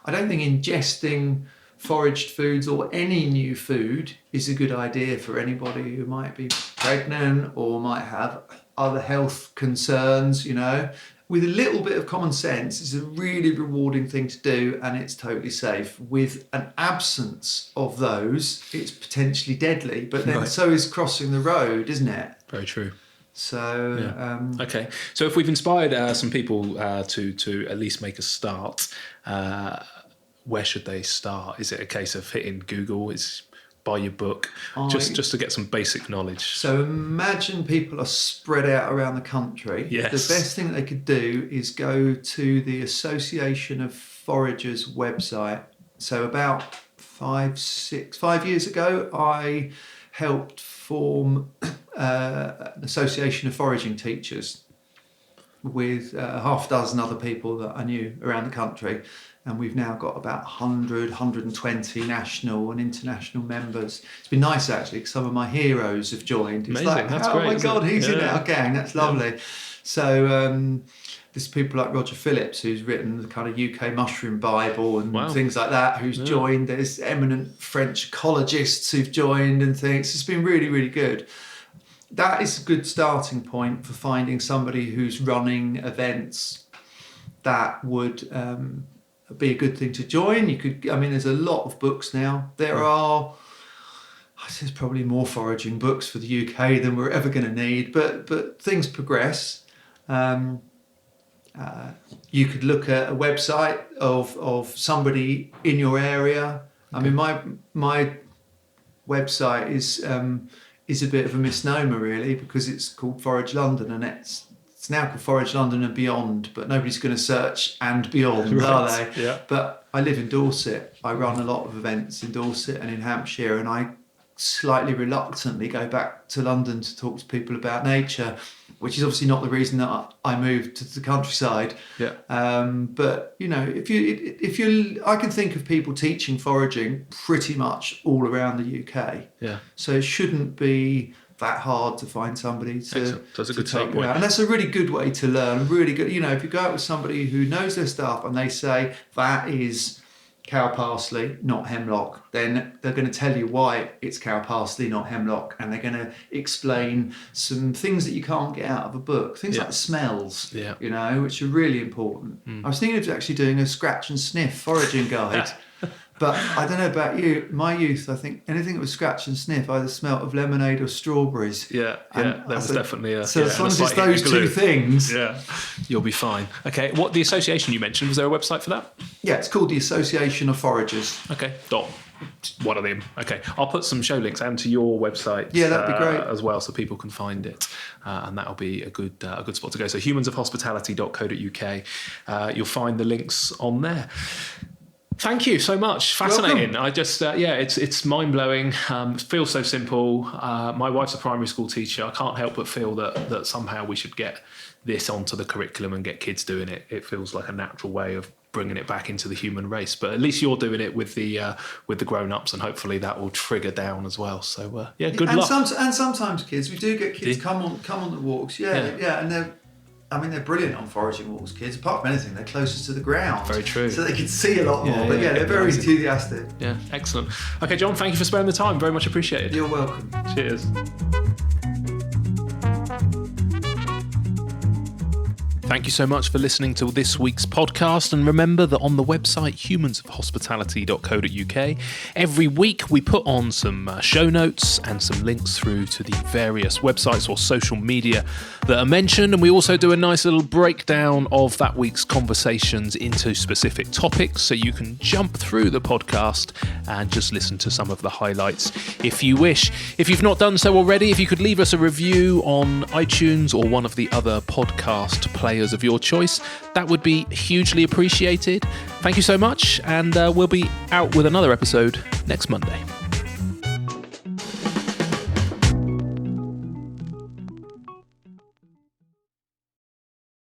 Speaker 2: I don't think ingesting foraged foods or any new food is a good idea for anybody who might be pregnant or might have other health concerns, you know. With a little bit of common sense, it's a really rewarding thing to do, and it's totally safe. With an absence of those, it's potentially deadly, but then so is crossing the road, isn't it?
Speaker 1: Very true.
Speaker 2: So
Speaker 1: okay, so if we've inspired some people to at least make a start, where should they start? Is it a case of hitting Google? Is buy your book just to get some basic knowledge?
Speaker 2: So imagine people are spread out around the country.
Speaker 1: Yes.
Speaker 2: The best thing they could do is go to the Association of Foragers website. So about 5 years ago, I helped form an association of foraging teachers with half a dozen other people that I knew around the country. And we've now got about 100, 120 national and international members. It's been nice, actually, because some of my heroes have joined. It's
Speaker 1: amazing. That's great,
Speaker 2: my God, he's in our gang. That's lovely. So there's people like Roger Phillips, who's written the kind of UK Mushroom Bible and things like that, who's joined. There's eminent French ecologists who've joined and things. It's been really, really good. That is a good starting point for finding somebody who's running events that would be a good thing to join. You could, I mean, there's a lot of books now. There's probably more foraging books for the UK than we're ever going to need, but things progress. You could look at a website of somebody in your area. I mean, my website is a bit of a misnomer, really, because it's called Forage London, and it's now called Forage London and Beyond, but nobody's going to search and beyond, are they?
Speaker 1: Yeah.
Speaker 2: But I live in Dorset. I run a lot of events in Dorset and in Hampshire, and I slightly reluctantly go back to London to talk to people about nature, which is obviously not the reason that I moved to the countryside.
Speaker 1: Yeah.
Speaker 2: But you know, I can think of people teaching foraging pretty much all around the UK.
Speaker 1: Yeah.
Speaker 2: So it shouldn't be that hard to find somebody to
Speaker 1: That's a good
Speaker 2: take
Speaker 1: point.
Speaker 2: and that's a really good way to learn. Really good. You know, if you go out with somebody who knows their stuff and they say that is cow parsley, not hemlock, then they're going to tell you why it's cow parsley, not hemlock, and they're going to explain some things that you can't get out of a book, things like smells, you know, which are really important. I was thinking of actually doing a scratch and sniff foraging guide. But I don't know about you. My youth, I think anything that was scratch and sniff either smelt of lemonade or strawberries.
Speaker 1: Yeah, that was definitely a.
Speaker 2: So as long as it's those two things,
Speaker 1: you'll be fine. Okay, what the association you mentioned, was there a website for that?
Speaker 2: Yeah, it's called the Association of Foragers.
Speaker 1: Okay, one of them. Okay, I'll put some show links and to your website.
Speaker 2: Yeah, that'd be great
Speaker 1: as well, so people can find it, and that'll be a good spot to go. So humansofhospitality.co.uk. You'll find the links on there. Thank you so much. Fascinating.
Speaker 2: Welcome.
Speaker 1: I just, it's mind-blowing. Feels so simple. My wife's a primary school teacher. I can't help but feel that somehow we should get this onto the curriculum and get kids doing it. It feels like a natural way of bringing it back into the human race. But at least you're doing it with the grown-ups, and hopefully that will trigger down as well. So, good luck.
Speaker 2: And sometimes kids, we do get kids come on the walks. Yeah, and they're brilliant on foraging walks, kids. Apart from anything, they're closest to the ground.
Speaker 1: Very true.
Speaker 2: So they can see a lot more. But they're very enthusiastic.
Speaker 1: Yeah, excellent. Okay, John, thank you for sparing the time. Very much appreciated.
Speaker 2: You're welcome.
Speaker 1: Cheers. Thank you so much for listening to this week's podcast, and remember that on the website humansofhospitality.co.uk every week we put on some show notes and some links through to the various websites or social media that are mentioned, and we also do a nice little breakdown of that week's conversations into specific topics, so you can jump through the podcast and just listen to some of the highlights if you wish. If you've not done so already, if you could leave us a review on iTunes or one of the other podcast players of your choice, that would be hugely appreciated. Thank you so much, and we'll be out with another episode next Monday.